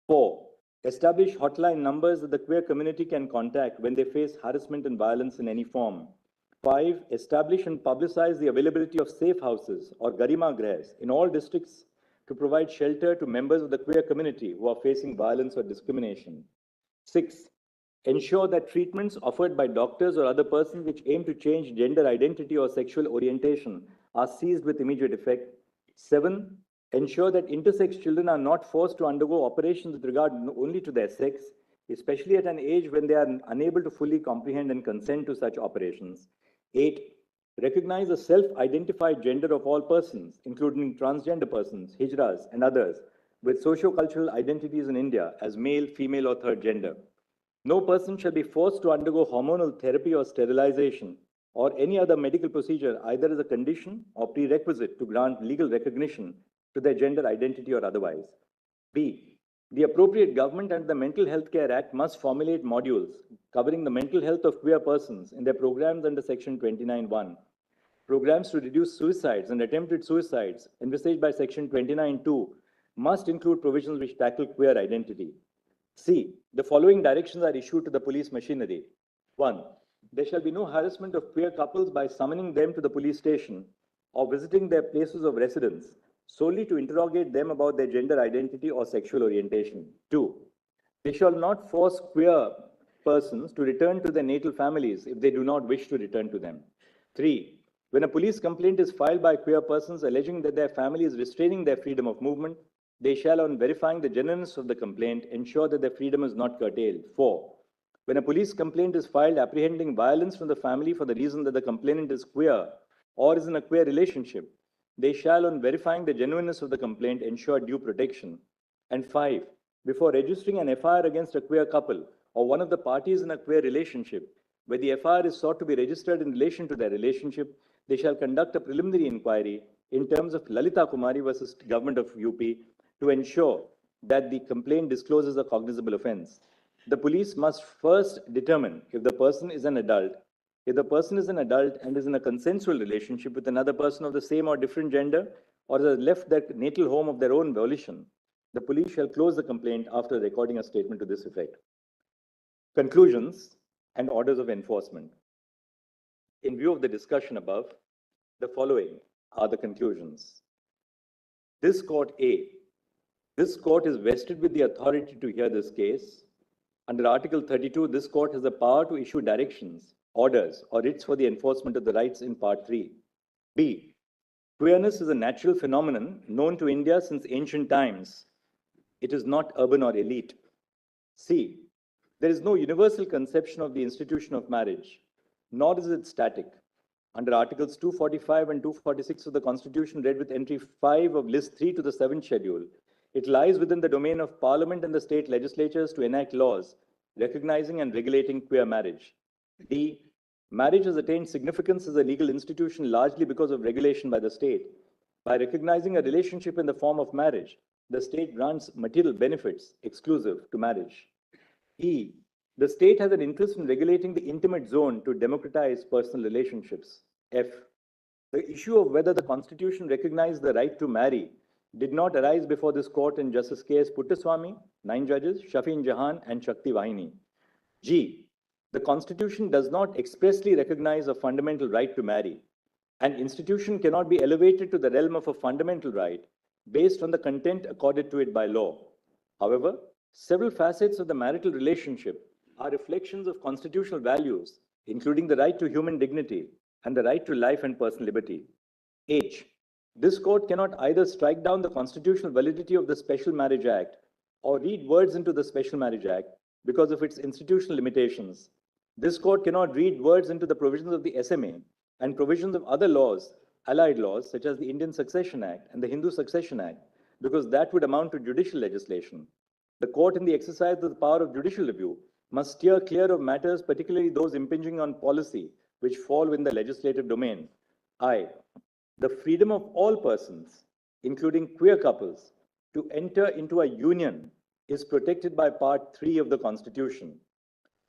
4. Establish hotline numbers that the queer community can contact when they face harassment and violence in any form. 5. Establish and publicize the availability of safe houses or garima grahs in all districts to provide shelter to members of the queer community who are facing violence or discrimination. 6. Ensure that treatments offered by doctors or other persons which aim to change gender identity or sexual orientation are seized with immediate effect. 7. Ensure that intersex children are not forced to undergo operations with regard only to their sex, especially at an age when they are unable to fully comprehend and consent to such operations. 8. Recognize the self-identified gender of all persons, including transgender persons, hijras, and others, with socio-cultural identities in India as male, female, or third gender. No person shall be forced to undergo hormonal therapy or sterilization or any other medical procedure either as a condition or prerequisite to grant legal recognition to their gender identity or otherwise. B. The appropriate government and the Mental Health Care Act must formulate modules covering the mental health of queer persons in their programs under Section 29(1). Programs to reduce suicides and attempted suicides envisaged by Section 29(2) must include provisions which tackle queer identity. C. The following directions are issued to the police machinery. 1. There shall be no harassment of queer couples by summoning them to the police station or visiting their places of residence solely to interrogate them about their gender identity or sexual orientation. 2. They shall not force queer persons to return to their natal families if they do not wish to return to them. 3. When a police complaint is filed by queer persons alleging that their family is restraining their freedom of movement, they shall, on verifying the genuineness of the complaint, ensure that their freedom is not curtailed. 4. When a police complaint is filed apprehending violence from the family for the reason that the complainant is queer or is in a queer relationship, they shall, on verifying the genuineness of the complaint, ensure due protection. And 5. Before registering an FIR against a queer couple or one of the parties in a queer relationship, where the FIR is sought to be registered in relation to their relationship, they shall conduct a preliminary inquiry in terms of Lalita Kumari versus Government of UP to ensure that the complaint discloses a cognizable offense. The police must first determine if the person is an adult. If the person is an adult and is in a consensual relationship with another person of the same or different gender, or has left their natal home of their own volition, the police shall close the complaint after recording a statement to this effect. Conclusions and orders of enforcement. In view of the discussion above, the following are the conclusions. This court is vested with the authority to hear this case. Under Article 32, this court has the power to issue directions, orders, or writs for the enforcement of the rights in Part 3. B. Queerness is a natural phenomenon known to India since ancient times. It is not urban or elite. C. There is no universal conception of the institution of marriage, nor is it static. Under Articles 245 and 246 of the Constitution, read with entry 5 of List 3 to the 7th Schedule, it lies within the domain of Parliament and the state legislatures to enact laws recognizing and regulating queer marriage. D. Marriage has attained significance as a legal institution largely because of regulation by the state. By recognizing a relationship in the form of marriage, the state grants material benefits exclusive to marriage. E. The state has an interest in regulating the intimate zone to democratize personal relationships. F. The issue of whether the Constitution recognized the right to marry did not arise before this court in Justice K.S. Puttaswamy, 9 judges, Shafin Jahan, and Shakti Vahini. G. The Constitution does not expressly recognize a fundamental right to marry. An institution cannot be elevated to the realm of a fundamental right based on the content accorded to it by law. However, several facets of the marital relationship are reflections of constitutional values, including the right to human dignity and the right to life and personal liberty. H. This court cannot either strike down the constitutional validity of the Special Marriage Act or read words into the Special Marriage Act because of its institutional limitations. This court cannot read words into the provisions of the SMA and provisions of other laws, allied laws, such as the Indian Succession Act and the Hindu Succession Act, because that would amount to judicial legislation. The court, in the exercise of the power of judicial review, must steer clear of matters, particularly those impinging on policy, which fall within the legislative domain. I, the freedom of all persons, including queer couples, to enter into a union is protected by Part 3 of the Constitution.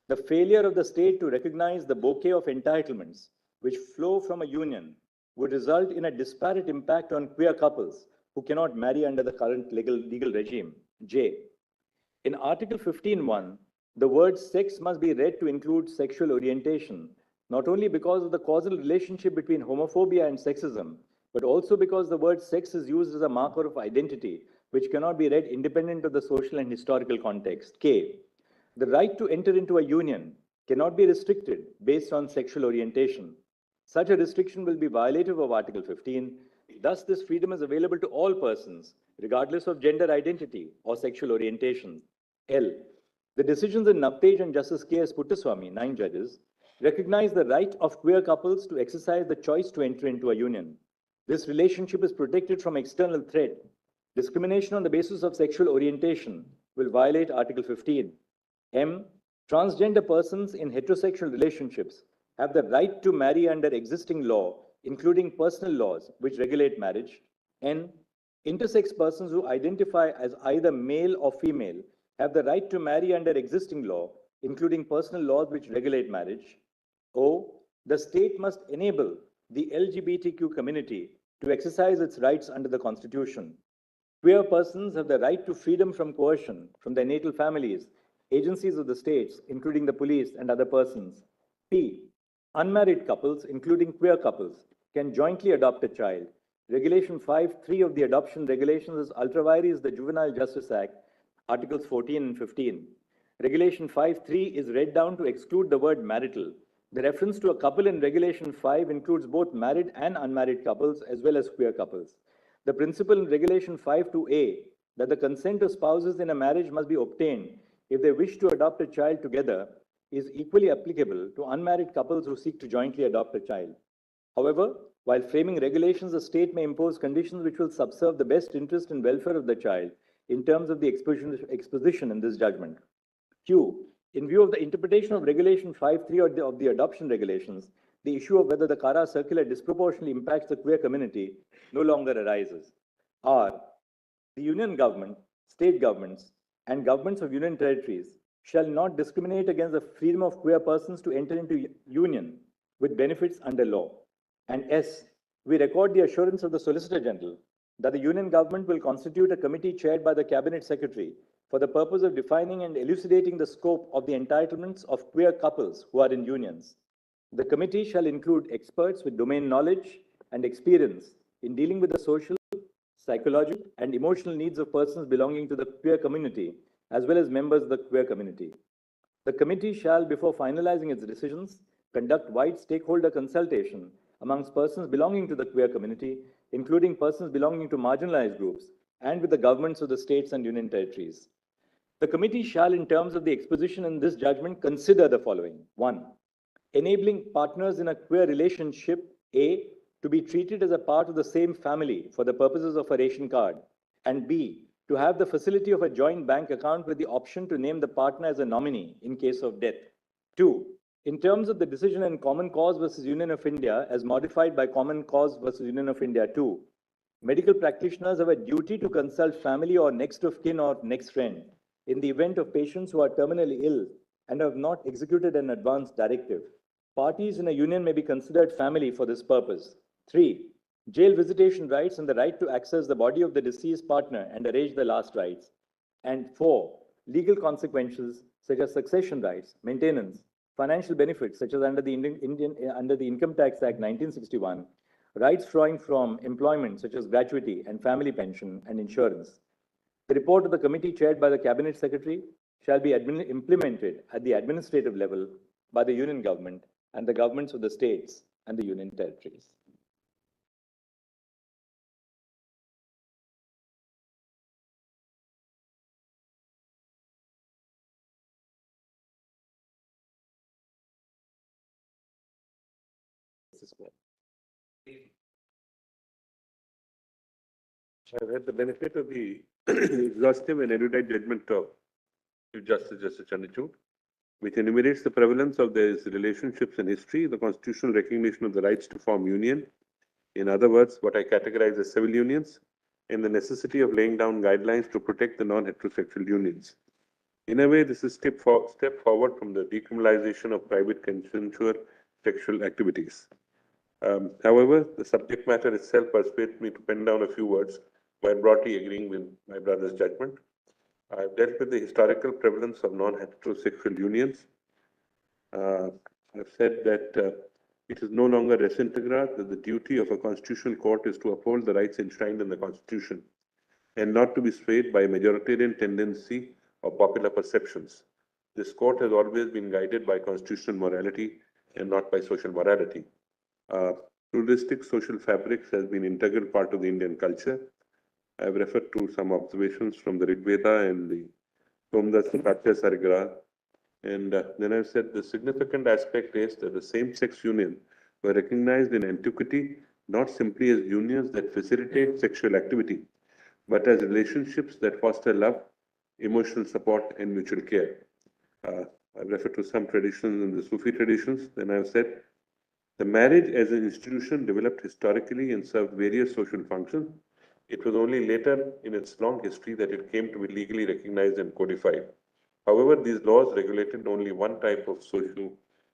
The failure of the state to recognize the bouquet of entitlements which flow from a union would result in a disparate impact on queer couples who cannot marry under the current legal regime. J. In Article 15.1, the word sex must be read to include sexual orientation, not only because of the causal relationship between homophobia and sexism, but also because the word sex is used as a marker of identity, which cannot be read independent of the social and historical context. K. The right to enter into a union cannot be restricted based on sexual orientation. Such a restriction will be violative of Article 15. Thus, this freedom is available to all persons, regardless of gender identity or sexual orientation. L. The decisions in Navtej and Justice K.S. Puttaswamy, 9 judges, recognize the right of queer couples to exercise the choice to enter into a union. This relationship is protected from external threat. Discrimination on the basis of sexual orientation will violate Article 15. M. Transgender persons in heterosexual relationships have the right to marry under existing law, including personal laws which regulate marriage. N. Intersex persons who identify as either male or female have the right to marry under existing law, including personal laws which regulate marriage. O. The state must enable the LGBTQ community to exercise its rights under the Constitution. Queer persons have the right to freedom from coercion from their natal families, agencies of the states, including the police and other persons. P. Unmarried couples, including queer couples, can jointly adopt a child. Regulation 5.3 of the Adoption Regulations is ultra vires the Juvenile Justice Act, Articles 14 and 15. Regulation 5.3 is read down to exclude the word marital. The reference to a couple in Regulation 5 includes both married and unmarried couples as well as queer couples. The principle in Regulation 5.2a that the consent of spouses in a marriage must be obtained if they wish to adopt a child together is equally applicable to unmarried couples who seek to jointly adopt a child. However, while framing regulations, the state may impose conditions which will subserve the best interest and welfare of the child in terms of the exposition in this judgment. Q. In view of the interpretation of Regulation 5.3 of the adoption regulations, the issue of whether the CARA circular disproportionately impacts the queer community no longer arises. R. The union government, state governments, and governments of union territories shall not discriminate against the freedom of queer persons to enter into union with benefits under law. And S. We record the assurance of the Solicitor General that the union government will constitute a committee chaired by the Cabinet Secretary for the purpose of defining and elucidating the scope of the entitlements of queer couples who are in unions. The committee shall include experts with domain knowledge and experience in dealing with the social, psychological, and emotional needs of persons belonging to the queer community, as well as members of the queer community. The committee shall, before finalizing its decisions, conduct wide stakeholder consultation amongst persons belonging to the queer community, including persons belonging to marginalized groups, and with the governments of the states and union territories. The committee shall, in terms of the exposition in this judgment, consider the following. 1. Enabling partners in a queer relationship, A, to be treated as a part of the same family for the purposes of a ration card, and B, to have the facility of a joint bank account with the option to name the partner as a nominee in case of death. 2. In terms of the decision in Common Cause versus Union of India, as modified by Common Cause versus Union of India 2, medical practitioners have a duty to consult family or next of kin or next friend in the event of patients who are terminally ill and have not executed an advance directive. Parties in a union may be considered family for this purpose. 3. Jail visitation rights and the right to access the body of the deceased partner and arrange the last rites. And 4. Legal consequences such as succession rights, maintenance, financial benefits such as under the Income Tax Act 1961, rights flowing from employment such as gratuity and family pension and insurance. The report of the committee chaired by the Cabinet Secretary shall be implemented at the administrative level by the union government and the governments of the states and the union territories. This is what. I've had the benefit of the exhaustive and erudite judgment of Chief Justice Chandrachud, which enumerates the prevalence of these relationships in history, the constitutional recognition of the rights to form union, in other words, what I categorize as civil unions, and the necessity of laying down guidelines to protect the non-heterosexual unions. In a way, this is a step forward from the decriminalization of private consensual sexual activities. However, the subject matter itself persuades me to pen down a few words while broadly agreeing with my brother's judgment. I've dealt with the historical prevalence of non-heterosexual unions. I've said that it is no longer res integra, that the duty of a constitutional court is to uphold the rights enshrined in the Constitution and not to be swayed by a majoritarian tendency or popular perceptions. This court has always been guided by constitutional morality and not by social morality. Pluralistic social fabrics has been an integral part of the Indian culture. I have referred to some observations from the Rig Veda and the Somdas Satya Sarigra. And then I've said the significant aspect is that the same-sex union were recognized in antiquity not simply as unions that facilitate sexual activity, but as relationships that foster love, emotional support, and mutual care. I've referred to some traditions in the Sufi traditions. Then I've said the marriage as an institution developed historically and served various social functions. It was only later in its long history that it came to be legally recognized and codified. However, these laws regulated only one type of social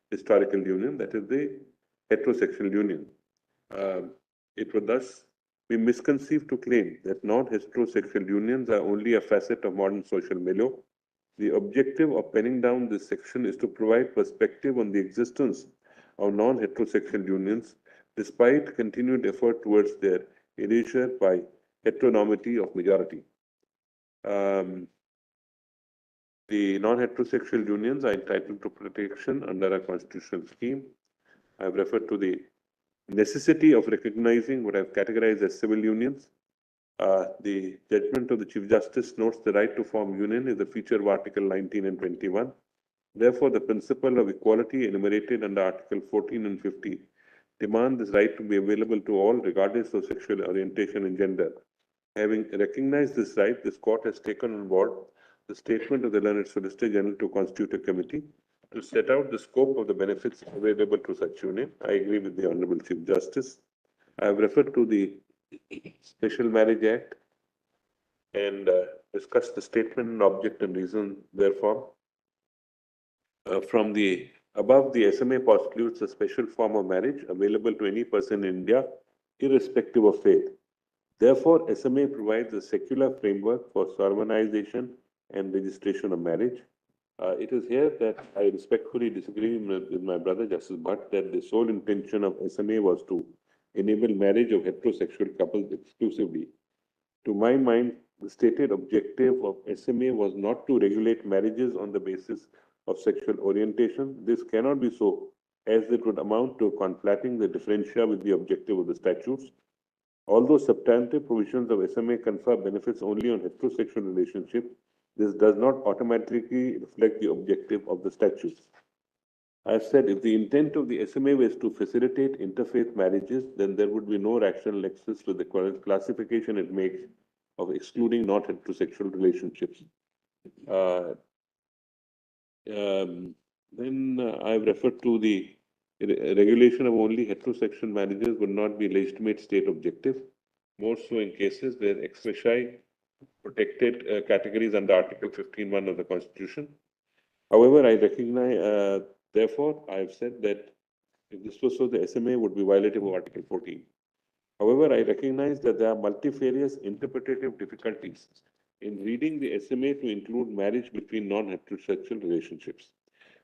historical union, that is the heterosexual union. It would thus be misconceived to claim that non-heterosexual unions are only a facet of modern social milieu. The objective of penning down this section is to provide perspective on the existence of non-heterosexual unions, despite continued effort towards their erasure by heteronormity of majority. The non-heterosexual unions are entitled to protection under a constitutional scheme. I have referred to the necessity of recognizing what I have categorized as civil unions. The judgment of the Chief Justice notes the right to form union is a feature of Article 19 and 21. Therefore, the principle of equality enumerated under Article 14 and 50 demand this right to be available to all regardless of sexual orientation and gender. Having recognized this right, this court has taken on board the statement of the learned Solicitor General to constitute a committee to set out the scope of the benefits available to such union. I agree with the Honorable Chief Justice. I have referred to the Special Marriage Act and discussed the statement, object, and reason therefore. From the above, the SMA postulates a special form of marriage available to any person in India, irrespective of faith. Therefore, SMA provides a secular framework for solemnization and registration of marriage. It is here that I respectfully disagree with my brother Justice Bhat that the sole intention of SMA was to enable marriage of heterosexual couples exclusively. To my mind, the stated objective of SMA was not to regulate marriages on the basis of sexual orientation. This cannot be so, as it would amount to conflating the differentia with the objective of the statutes. Although substantive provisions of SMA confer benefits only on heterosexual relationships, this does not automatically reflect the objective of the statutes. I have said if the intent of the SMA was to facilitate interfaith marriages, then there would be no rational nexus with the classification it makes of excluding not heterosexual relationships. Then I've referred to the regulation of only heterosexual marriages would not be legitimate state objective, more so in cases where ex officio protected categories under Article 15(1) of the Constitution. However, I recognize, therefore, I have said that if this was so, the SMA would be violative of Article 14. However, I recognize that there are multifarious interpretative difficulties in reading the SMA to include marriage between non-heterosexual relationships.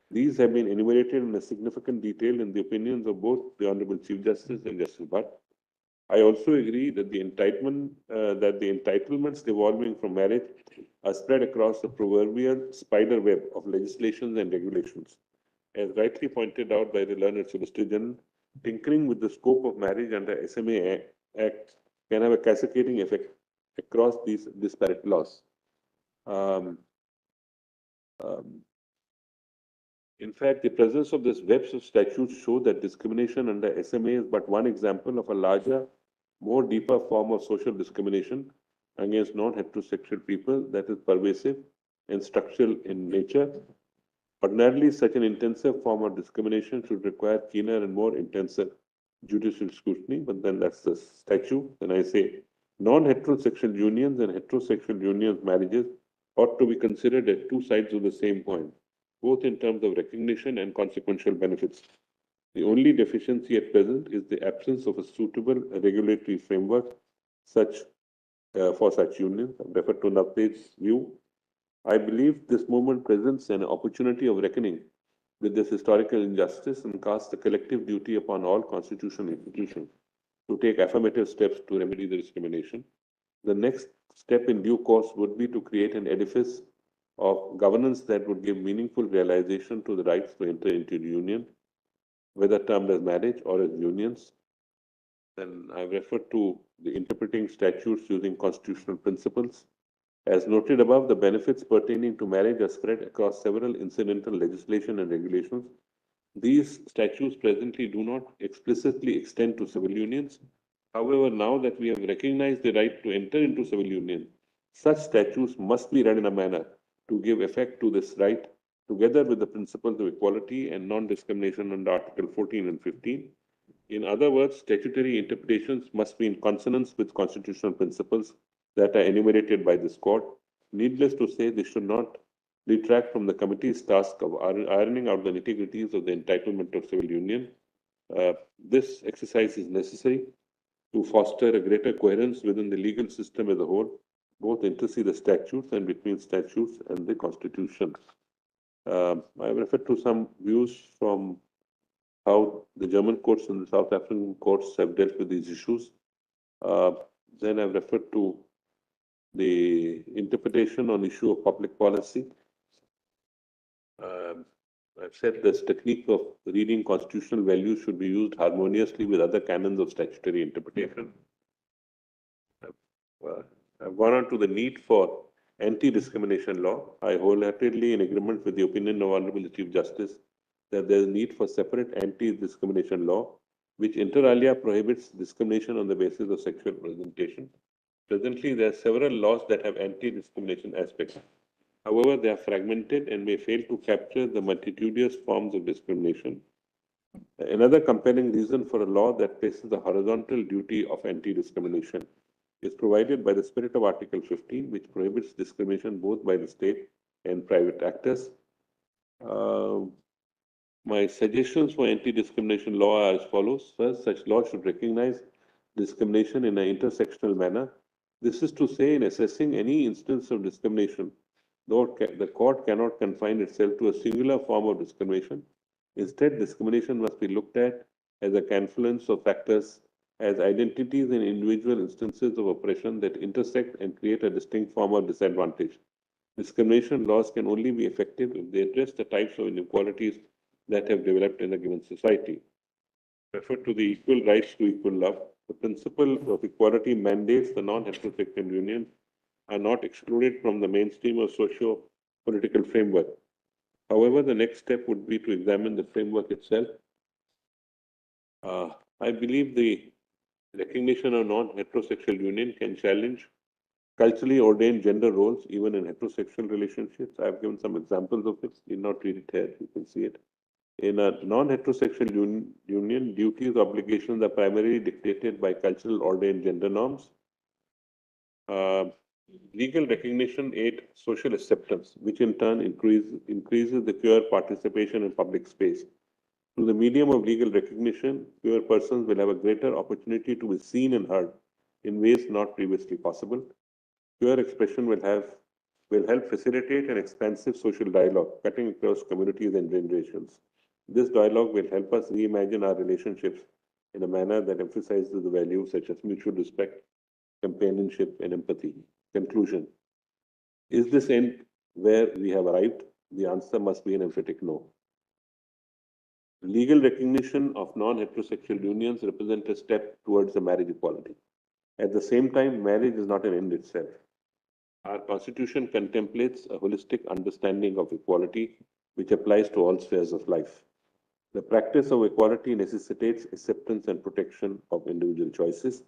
These have been enumerated in a significant detail in the opinions of both the Honorable Chief Justice and Justice Bhat. I also agree that the entitlements devolving from marriage are spread across the proverbial spider web of legislations and regulations. As rightly pointed out by the learned Solicitor General, tinkering with the scope of marriage under SMA Act can have a cascading effect across these disparate laws. In fact, the presence of this webs of statutes show that discrimination under SMA is but one example of a larger, more deeper form of social discrimination against non-heterosexual people that is pervasive and structural in nature. Ordinarily, such an intensive form of discrimination should require keener and more intensive judicial scrutiny, but then that's the statute. Then I say non-heterosexual unions and heterosexual unions marriages ought to be considered as two sides of the same coin, both in terms of recognition and consequential benefits. The only deficiency at present is the absence of a suitable regulatory framework for such unions. I refer to Navtej's view. I believe this movement presents an opportunity of reckoning with this historical injustice and casts a collective duty upon all constitutional institutions to take affirmative steps to remedy the discrimination. The next step in due course would be to create an edifice of governance that would give meaningful realization to the rights to enter into the union, whether termed as marriage or as unions. Then I refer to the interpreting statutes using constitutional principles. As noted above, the benefits pertaining to marriage are spread across several incidental legislation and regulations. These statutes presently do not explicitly extend to civil unions. However, now that we have recognized the right to enter into civil union, such statutes must be read in a manner to give effect to this right, together with the principles of equality and non-discrimination under Article 14 and 15. In other words, statutory interpretations must be in consonance with constitutional principles that are enumerated by this court. Needless to say, this should not detract from the committee's task of ironing out the nitty-gritties of the entitlement of civil union. This exercise is necessary to foster a greater coherence within the legal system as a whole, both intercede the statutes and between statutes and the Constitution. I refer to some views from how the German courts and the South African courts have dealt with these issues. Then I've referred to the interpretation on issue of public policy. I've said this technique of reading constitutional values should be used harmoniously with other canons of statutory interpretation. I've gone on to the need for anti-discrimination law. I wholeheartedly in agreement with the opinion of Honorable Chief Justice that there is need for separate anti-discrimination law, which inter alia prohibits discrimination on the basis of sexual presentation. Presently, there are several laws that have anti-discrimination aspects. However, they are fragmented and may fail to capture the multitudinous forms of discrimination. Another compelling reason for a law that places a horizontal duty of anti-discrimination is provided by the spirit of Article 15, which prohibits discrimination both by the state and private actors. My suggestions for anti-discrimination law are as follows. First, such law should recognize discrimination in an intersectional manner. This is to say, in assessing any instance of discrimination, the court cannot confine itself to a singular form of discrimination. Instead, discrimination must be looked at as a confluence of factors, as identities and individual instances of oppression that intersect and create a distinct form of disadvantage. Discrimination laws can only be effective if they address the types of inequalities that have developed in a given society. Refer to the equal rights to equal love. The principle of equality mandates the non-heterosexual unions are not excluded from the mainstream of socio-political framework. However, the next step would be to examine the framework itself. I believe the recognition of non-heterosexual union can challenge culturally ordained gender roles, even in heterosexual relationships. I've given some examples of it. Need not read it here. You can see it. In a non-heterosexual union, duties, obligations are primarily dictated by cultural ordained gender norms. Legal recognition aids social acceptance, which in turn increases the queer participation in public space. Through the medium of legal recognition, queer persons will have a greater opportunity to be seen and heard in ways not previously possible. Queer expression will help facilitate an expansive social dialogue, cutting across communities and generations. This dialogue will help us reimagine our relationships in a manner that emphasizes the values such as mutual respect, companionship, and empathy. Conclusion. Is this end where we have arrived? The answer must be an emphatic no. Legal recognition of non-heterosexual unions represents a step towards the marriage equality. At the same time, marriage is not an end itself. Our Constitution contemplates a holistic understanding of equality, which applies to all spheres of life. The practice of equality necessitates acceptance and protection of individual choices.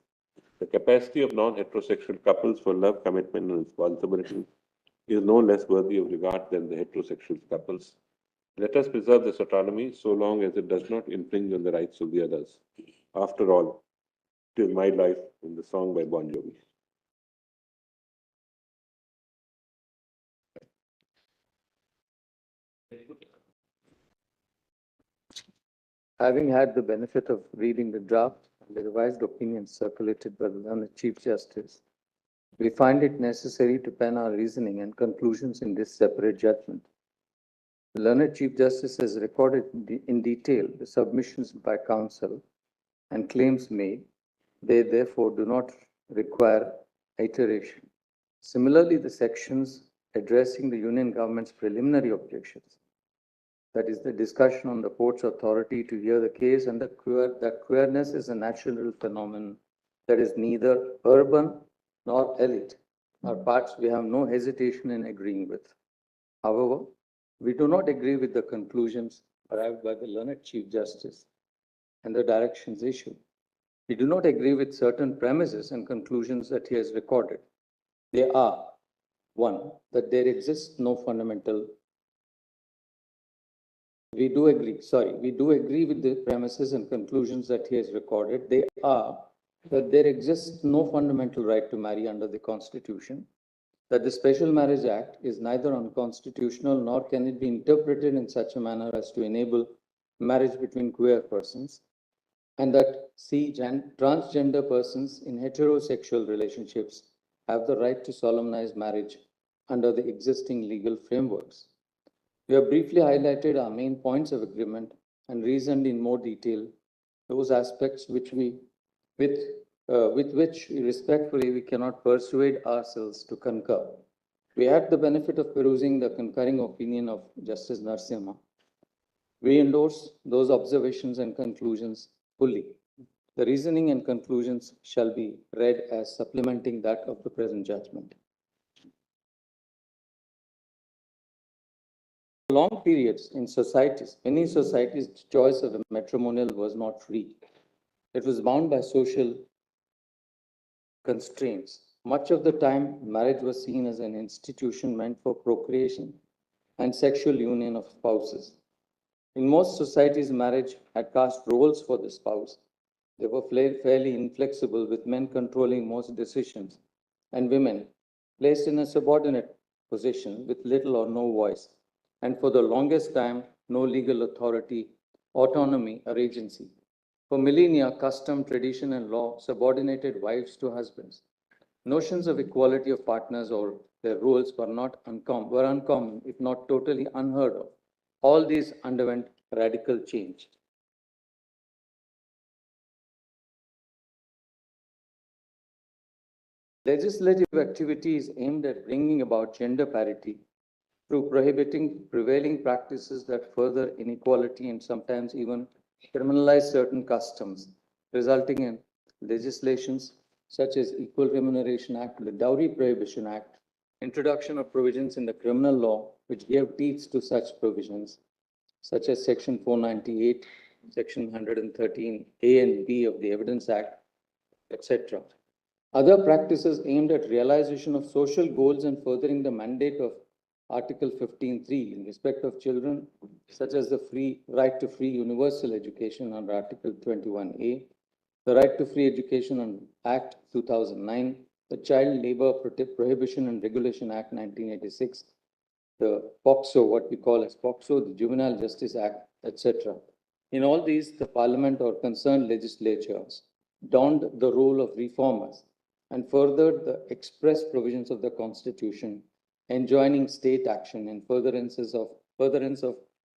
The capacity of non-heterosexual couples for love, commitment, and responsibility is no less worthy of regard than the heterosexual couples. Let us preserve this autonomy so long as it does not infringe on the rights of the others. After all, it is my life in the song by Bon Jovi. Having had the benefit of reading the draft and the revised opinions circulated by the learned Chief Justice, we find it necessary to pen our reasoning and conclusions in this separate judgment. The learned Chief Justice has recorded in detail the submissions by counsel and claims made. They therefore do not require iteration. Similarly, the sections addressing the Union government's preliminary objections, that is the discussion on the court's authority to hear the case and that queerness is a natural phenomenon that is neither urban nor elite, are parts we have no hesitation in agreeing with. However, we do not agree with the conclusions arrived by the learned Chief Justice and the directions issued. We do not agree with certain premises and conclusions that he has recorded. They are, one, that there exists no fundamental. We do agree with the premises and conclusions that he has recorded. They are that there exists no fundamental right to marry under the Constitution, that the Special Marriage Act is neither unconstitutional nor can it be interpreted in such a manner as to enable marriage between queer persons, and that transgender persons in heterosexual relationships have the right to solemnize marriage under the existing legal frameworks. We have briefly highlighted our main points of agreement and reasoned in more detail those aspects with which respectfully we cannot persuade ourselves to concur. We had the benefit of perusing the concurring opinion of Justice Narasimha. We endorse those observations and conclusions fully. The reasoning and conclusions shall be read as supplementing that of the present judgment. Long periods in societies, many societies, the choice of a matrimonial was not free. It was bound by social constraints. Much of the time, marriage was seen as an institution meant for procreation and sexual union of spouses. In most societies, marriage had cast roles for the spouse. They were fairly inflexible, with men controlling most decisions and women placed in a subordinate position with little or no voice, and for the longest time, no legal authority, autonomy, or agency. For millennia, custom, tradition, and law subordinated wives to husbands. Notions of equality of partners or their roles were uncommon, if not totally unheard of. All these underwent radical change. Legislative activity is aimed at bringing about gender parity through prohibiting prevailing practices that further inequality and sometimes even criminalize certain customs, resulting in legislations such as Equal Remuneration Act, the Dowry Prohibition Act, introduction of provisions in the criminal law which gave teeth to such provisions, such as Section 498, Section 113A and B of the Evidence Act, etc. Other practices aimed at realization of social goals and furthering the mandate of Article 15(3) in respect of children, such as the right to free universal education under Article 21A, the Right to Free Education under Act 2009, the Child Labor Prohibition and Regulation Act 1986, the POCSO, what we call as POCSO, the Juvenile Justice Act, etc. In all these, the Parliament or concerned legislatures donned the role of reformers and furthered the express provisions of the Constitution, enjoining state action in furtherance of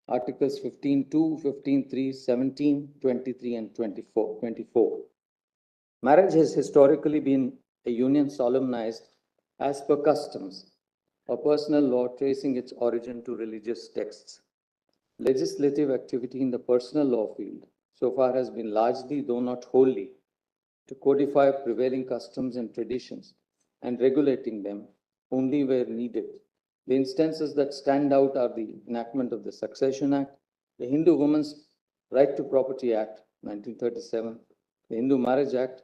Articles 15(2), 15(3), 17, 23, and 24. Marriage has historically been a union solemnized as per customs, a personal law tracing its origin to religious texts. Legislative activity in the personal law field so far has been largely, though not wholly, to codify prevailing customs and traditions and regulating them only where needed. The instances that stand out are the enactment of the Succession Act, the Hindu Women's Right to Property Act, 1937, the Hindu Marriage Act,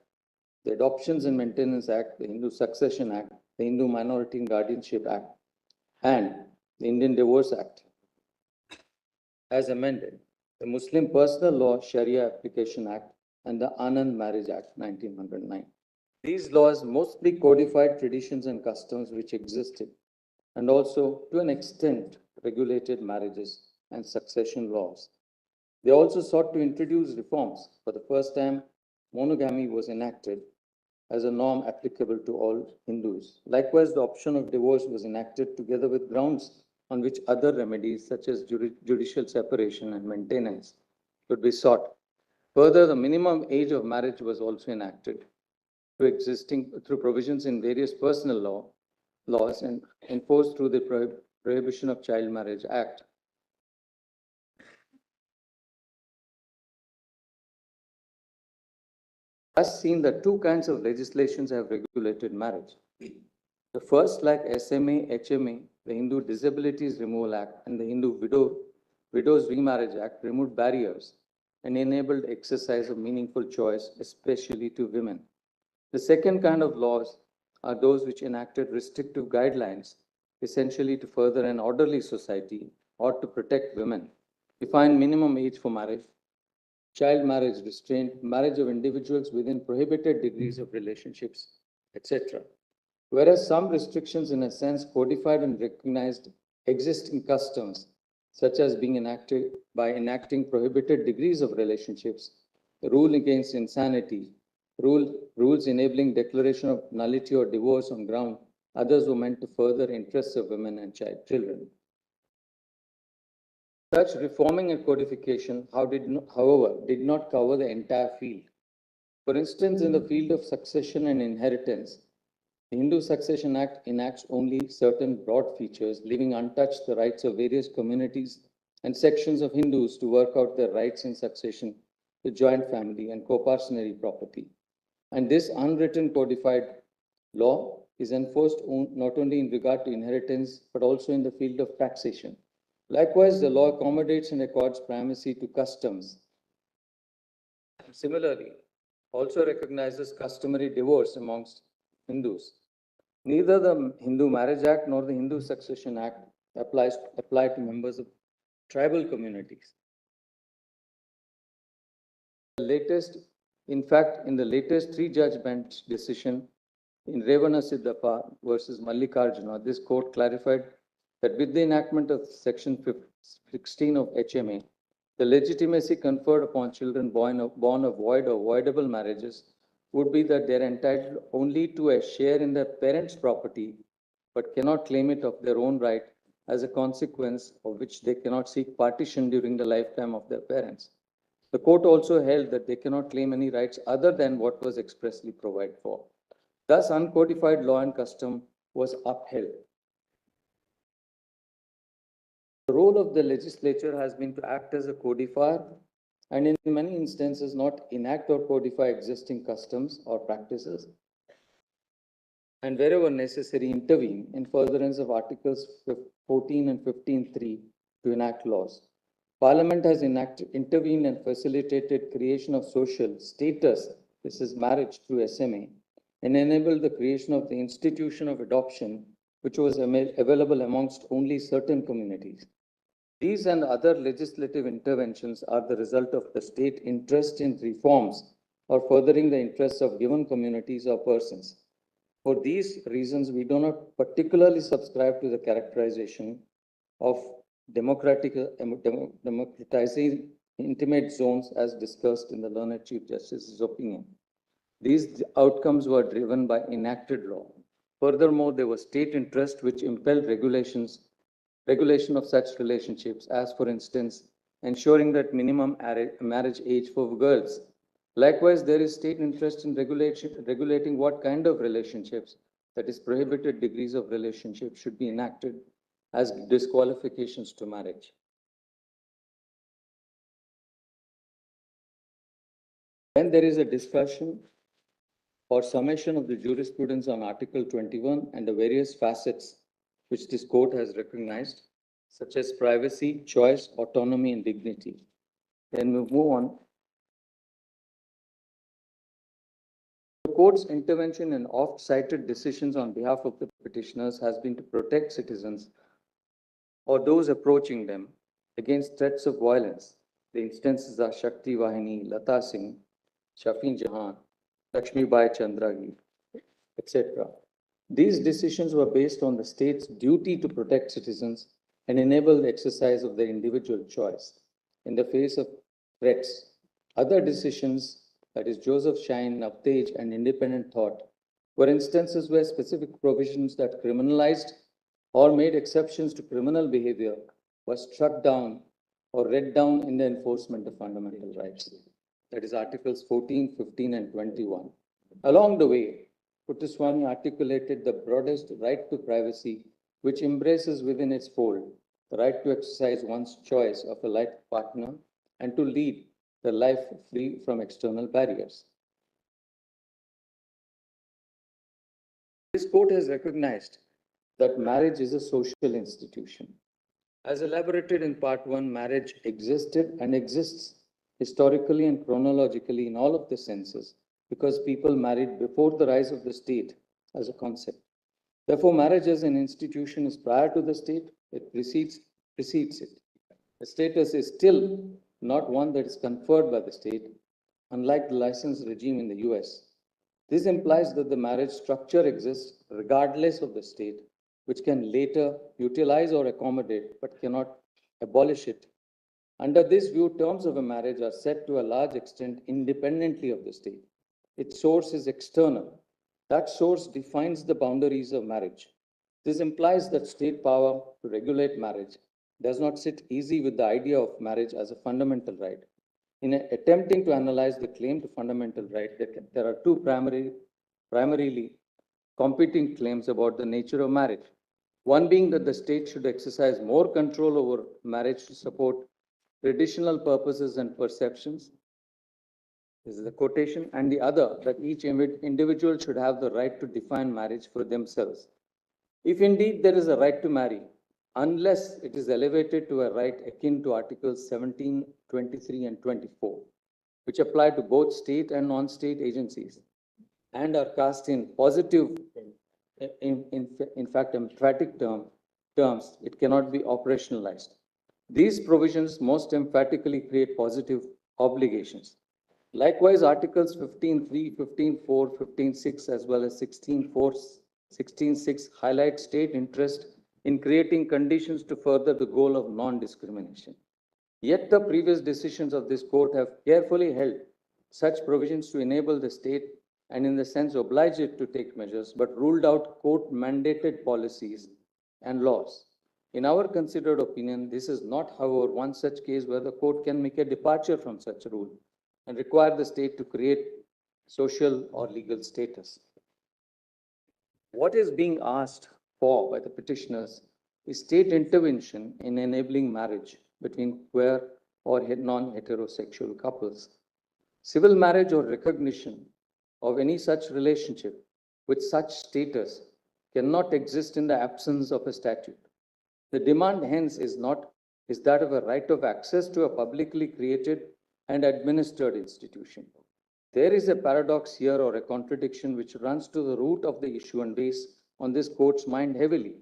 the Adoptions and Maintenance Act, the Hindu Succession Act, the Hindu Minority and Guardianship Act, and the Indian Divorce Act, as amended, the Muslim Personal Law Sharia Application Act, and the Anand Marriage Act 1909. These laws mostly codified traditions and customs which existed, and also, to an extent, regulated marriages and succession laws. They also sought to introduce reforms. For the first time, monogamy was enacted as a norm applicable to all Hindus. Likewise, the option of divorce was enacted together with grounds on which other remedies such as judicial separation and maintenance could be sought. Further, the minimum age of marriage was also enacted through provisions in various personal laws and enforced through the Prohibition of Child Marriage Act. Thus seen that two kinds of legislations have regulated marriage. The first, like SMA, HMA, the Hindu Disabilities Removal Act, and the Hindu Widows Remarriage Act, removed barriers and enabled exercise of meaningful choice, especially to women. The second kind of laws are those which enacted restrictive guidelines, essentially to further an orderly society or to protect women, define minimum age for marriage, child marriage restraint, marriage of individuals within prohibited degrees of relationships, etc. Whereas some restrictions, in a sense, codified and recognized existing customs, such as being enacted by enacting prohibited degrees of relationships, the rule against insanity, rules enabling declaration of nullity or divorce on ground, others were meant to further interests of women and children. Such reforming and codification, however, did not cover the entire field. For instance, in the field of succession and inheritance, the Hindu Succession Act enacts only certain broad features, leaving untouched the rights of various communities and sections of Hindus to work out their rights in succession to joint family and co-parcenary property. And this unwritten codified law is enforced not only in regard to inheritance, but also in the field of taxation. Likewise, the law accommodates and accords primacy to customs. Similarly, also recognizes customary divorce amongst Hindus. Neither the Hindu Marriage Act nor the Hindu Succession Act apply to members of tribal communities. In the latest three-judge bench decision in Revana Siddhappa versus Mallikarjuna, this court clarified that with the enactment of Section 16 of HMA, the legitimacy conferred upon children born of void or voidable marriages would be that they are entitled only to a share in their parents' property, but cannot claim it of their own right, as a consequence of which they cannot seek partition during the lifetime of their parents. The court also held that they cannot claim any rights other than what was expressly provided for. Thus, uncodified law and custom was upheld. The role of the legislature has been to act as a codifier and in many instances not enact or codify existing customs or practices, and wherever necessary intervene in furtherance of Articles 14 and 15(3) to enact laws. Parliament has intervened and facilitated creation of social status, this is marriage through SMA, and enabled the creation of the institution of adoption, which was available amongst only certain communities. These and other legislative interventions are the result of the state interest in reforms or furthering the interests of given communities or persons. For these reasons, we do not particularly subscribe to the characterization of democratizing intimate zones as discussed in the learned Chief Justice's opinion. These outcomes were driven by enacted law. Furthermore, there was state interest which impelled regulation of such relationships, as for instance, ensuring that minimum marriage age for girls. Likewise, there is state interest in regulating what kind of relationships, that is, prohibited degrees of relationship, should be enacted as disqualifications to marriage. Then there is a discussion or summation of the jurisprudence on Article 21 and the various facets which this court has recognized, such as privacy, choice, autonomy, and dignity. Then we move on. The court's intervention in oft-cited decisions on behalf of the petitioners has been to protect citizens or those approaching them against threats of violence. The instances are Shakti Vahini, Lata Singh, Shafin Jahan, Lakshmi Bai Chandrachud, etc. These decisions were based on the state's duty to protect citizens and enable the exercise of their individual choice in the face of threats. Other decisions, that is Joseph Shine, Navtej, and Independent Thought, were instances where specific provisions that criminalized or made exceptions to criminal behavior were struck down or read down in the enforcement of fundamental rights. That is Articles 14, 15, and 21. Along the way, Puttaswamy articulated the broadest right to privacy, which embraces within its fold the right to exercise one's choice of a life partner and to lead the life free from external barriers. This court has recognized that marriage is a social institution. As elaborated in Part 1, marriage existed and exists historically and chronologically in all of the senses because people married before the rise of the state as a concept. Therefore, marriage as an institution is prior to the state, it precedes it. The status is still not one that is conferred by the state, unlike the license regime in the US. This implies that the marriage structure exists regardless of the state, which can later utilize or accommodate but cannot abolish it. Under this view, terms of a marriage are set to a large extent independently of the state. Its source is external. That source defines the boundaries of marriage. This implies that state power to regulate marriage does not sit easy with the idea of marriage as a fundamental right. In attempting to analyze the claim to fundamental right, there are two primarily competing claims about the nature of marriage. One being that the state should exercise more control over marriage to support traditional purposes and perceptions. This is the quotation. And the other, that each individual should have the right to define marriage for themselves. If indeed there is a right to marry, unless it is elevated to a right akin to Articles 17, 23, and 24, which apply to both state and non-state agencies, and are cast in positive, in fact, emphatic terms, it cannot be operationalized. These provisions most emphatically create positive obligations. Likewise, Articles 15.3, 15.4, 15.6, as well as 16.4, 16.6 highlight state interest in creating conditions to further the goal of non-discrimination. Yet the previous decisions of this court have carefully held such provisions to enable the state and in the sense oblige it to take measures, but ruled out court-mandated policies and laws. In our considered opinion, this is not, however, one such case where the court can make a departure from such a rule and require the state to create social or legal status. What is being asked for by the petitioners is state intervention in enabling marriage between queer or non-heterosexual couples. Civil marriage or recognition of any such relationship with such status cannot exist in the absence of a statute. The demand, hence, is that of a right of access to a publicly created and administered institution. There is a paradox here or a contradiction which runs to the root of the issue and weighs on this court's mind heavily,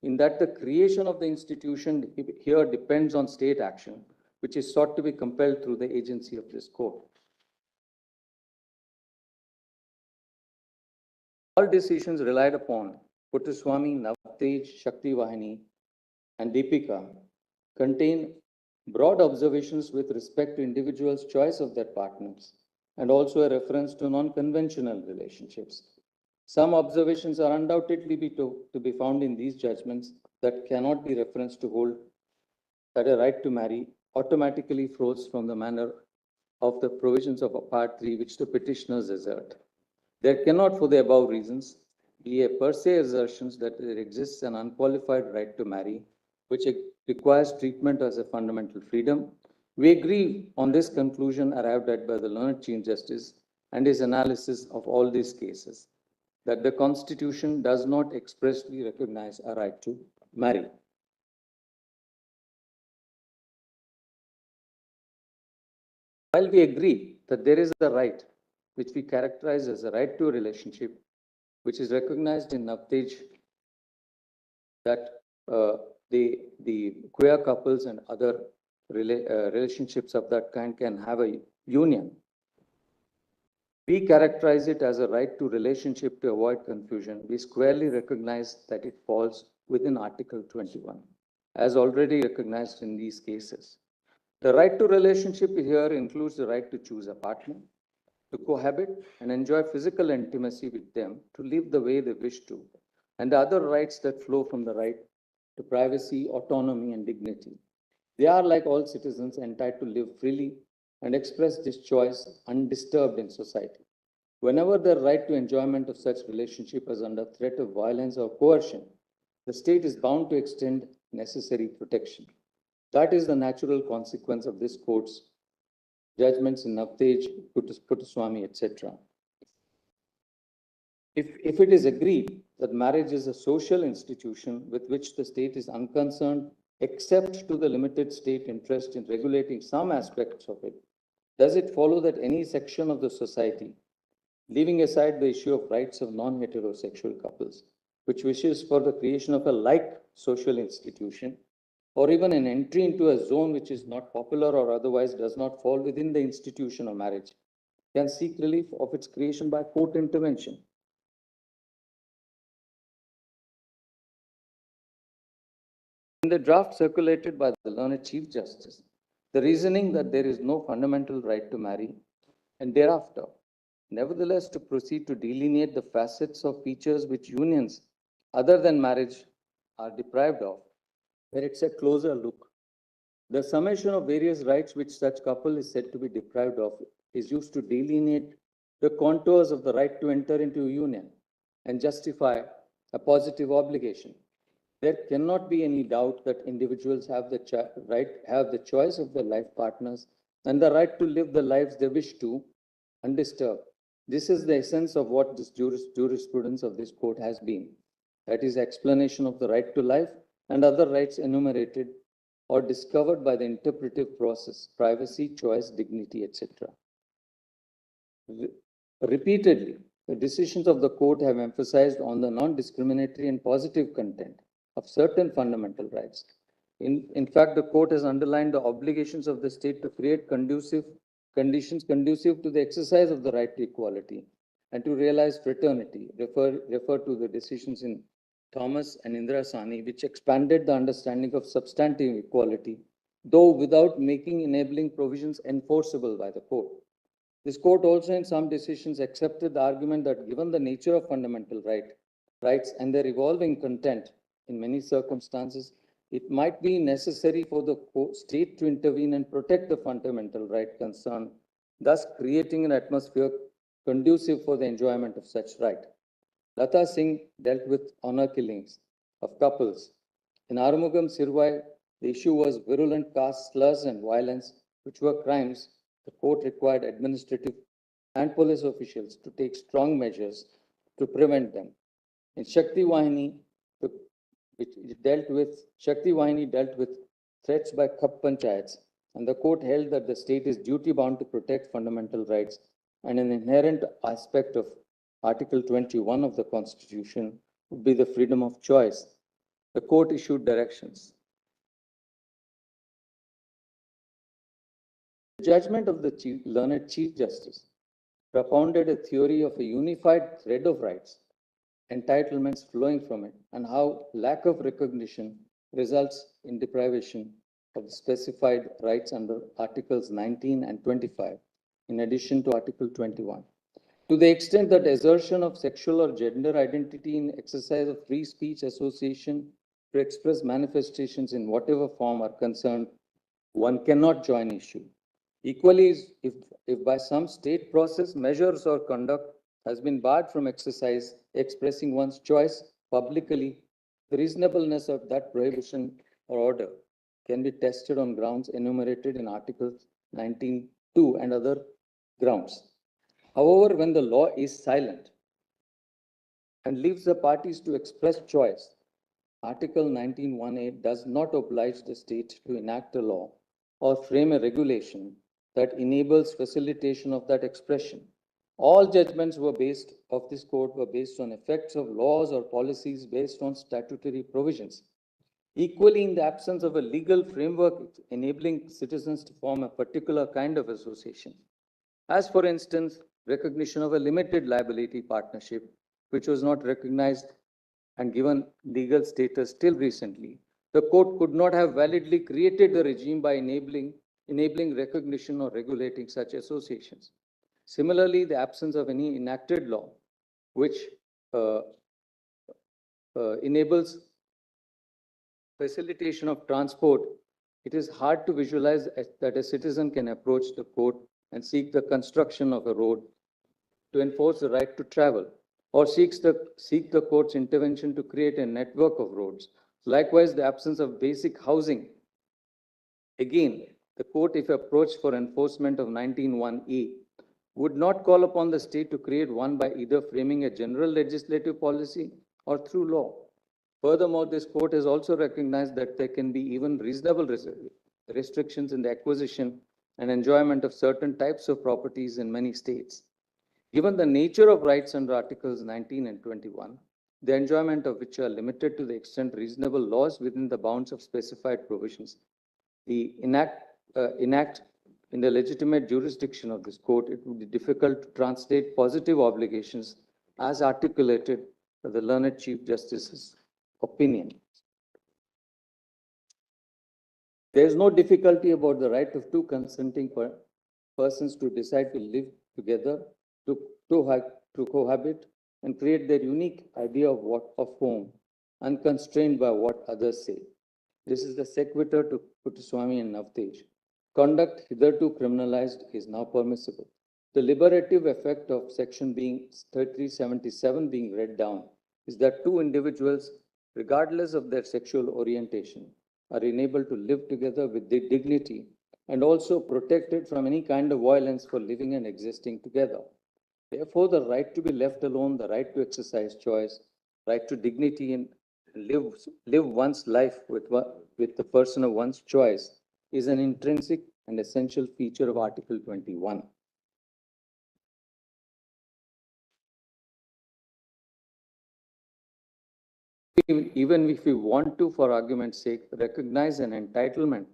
in that the creation of the institution here depends on state action, which is sought to be compelled through the agency of this court. All decisions relied upon Puttaswamy, Navtej, Shakti Vahini, and Deepika contain broad observations with respect to individuals' choice of their partners and also a reference to non-conventional relationships. Some observations are undoubtedly to be found in these judgments that cannot be referenced to hold that a right to marry automatically flows from the manner of the provisions of Part 3 which the petitioners assert. There cannot, for the above reasons, be a per se assertions that there exists an unqualified right to marry, which requires treatment as a fundamental freedom. We agree on this conclusion arrived at by the learned Chief Justice and his analysis of all these cases, that the Constitution does not expressly recognize a right to marry. While we agree that there is a right which we characterize as a right to a relationship, which is recognized in Navtej that the queer couples and other relationships of that kind can have a union. We characterize it as a right to relationship to avoid confusion. We squarely recognize that it falls within Article 21, as already recognized in these cases. The right to relationship here includes the right to choose a partner, to cohabit and enjoy physical intimacy with them, to live the way they wish to, and the other rights that flow from the right to privacy, autonomy, and dignity. They are, like all citizens, entitled to live freely and express this choice undisturbed in society. Whenever the right to enjoyment of such relationship is under threat of violence or coercion, the state is bound to extend necessary protection. That is the natural consequence of this court's judgments in Navtej, Puttaswamy, etc. If it is agreed that marriage is a social institution with which the state is unconcerned, except to the limited state interest in regulating some aspects of it, does it follow that any section of the society, leaving aside the issue of rights of non-heterosexual couples, which wishes for the creation of a like social institution, or even an entry into a zone which is not popular or otherwise does not fall within the institution of marriage, can seek relief of its creation by court intervention? In the draft circulated by the learned Chief Justice, the reasoning that there is no fundamental right to marry, and thereafter, nevertheless, to proceed to delineate the facets of features which unions other than marriage are deprived of, where it's a closer look. The summation of various rights which such couple is said to be deprived of is used to delineate the contours of the right to enter into a union and justify a positive obligation. There cannot be any doubt that individuals have the choice of their life partners and the right to live the lives they wish to, undisturbed. This is the essence of what this jurisprudence of this court has been. That is, explanation of the right to life and other rights enumerated or discovered by the interpretive process, privacy, choice, dignity, etc. Repeatedly, the decisions of the court have emphasized on the non-discriminatory and positive content of certain fundamental rights. In fact, the court has underlined the obligations of the state to create conditions conducive to the exercise of the right to equality and to realize fraternity. Refer to the decisions in Thomas and Indira Sani, which expanded the understanding of substantive equality, though without making enabling provisions enforceable by the court. This court also in some decisions accepted the argument that given the nature of fundamental rights and their evolving content, in many circumstances, it might be necessary for the state to intervene and protect the fundamental right concerned, thus creating an atmosphere conducive for the enjoyment of such right. Lata Singh dealt with honor killings of couples. In Arumugam Sirvai, the issue was virulent caste slurs and violence, which were crimes. The court required administrative and police officials to take strong measures to prevent them. In Shakti Vahini, Shakti Vahini dealt with threats by Khap Panchayats, and the court held that the state is duty bound to protect fundamental rights, and an inherent aspect of Article 21 of the Constitution would be the freedom of choice. The court issued directions. The judgment of the learned Chief Justice propounded a theory of a unified thread of rights, entitlements flowing from it, and how lack of recognition results in deprivation of the specified rights under Articles 19 and 25, in addition to Article 21. To the extent that assertion of sexual or gender identity in exercise of free speech, association, to express manifestations in whatever form are concerned, one cannot join issue. Equally, if by some state process, measures or conduct has been barred from expressing one's choice publicly, the reasonableness of that prohibition or order can be tested on grounds enumerated in Articles 19(2) and other grounds. However, when the law is silent and leaves the parties to express choice, Article 19(1)(a) does not oblige the state to enact a law or frame a regulation that enables facilitation of that expression. All judgments of this court were based on effects of laws or policies based on statutory provisions. Equally, in the absence of a legal framework enabling citizens to form a particular kind of association, as for instance, recognition of a limited liability partnership, which was not recognized and given legal status till recently, the court could not have validly created the regime by enabling recognition or regulating such associations. Similarly, the absence of any enacted law which enables facilitation of transport, it is hard to visualize that a citizen can approach the court and seek the construction of a road to enforce the right to travel, or seek the court's intervention to create a network of roads. Likewise, the absence of basic housing. Again, the court, if approached for enforcement of 19(1)(a), would not call upon the state to create one by either framing a general legislative policy or through law. Furthermore, this court has also recognized that there can be even reasonable restrictions in the acquisition and enjoyment of certain types of properties in many states. Given the nature of rights under Articles 19 and 21, the enjoyment of which are limited to the extent reasonable laws within the bounds of specified provisions, the enact in the legitimate jurisdiction of this court, it would be difficult to translate positive obligations as articulated by the learned Chief Justice's opinion. There is no difficulty about the right of two consenting persons to decide to live together, to cohabit, and create their unique idea of home, unconstrained by what others say. This is the sequitur to Puttaswamy and Navtej. Conduct hitherto criminalized is now permissible. The liberative effect of section 377 being read down is that two individuals, regardless of their sexual orientation, are enabled to live together with dignity and also protected from any kind of violence for living and existing together. Therefore, the right to be left alone, the right to exercise choice, right to dignity and live one's life with the person of one's choice is an intrinsic and essential feature of Article 21. Even if we want to, for argument's sake, recognize an entitlement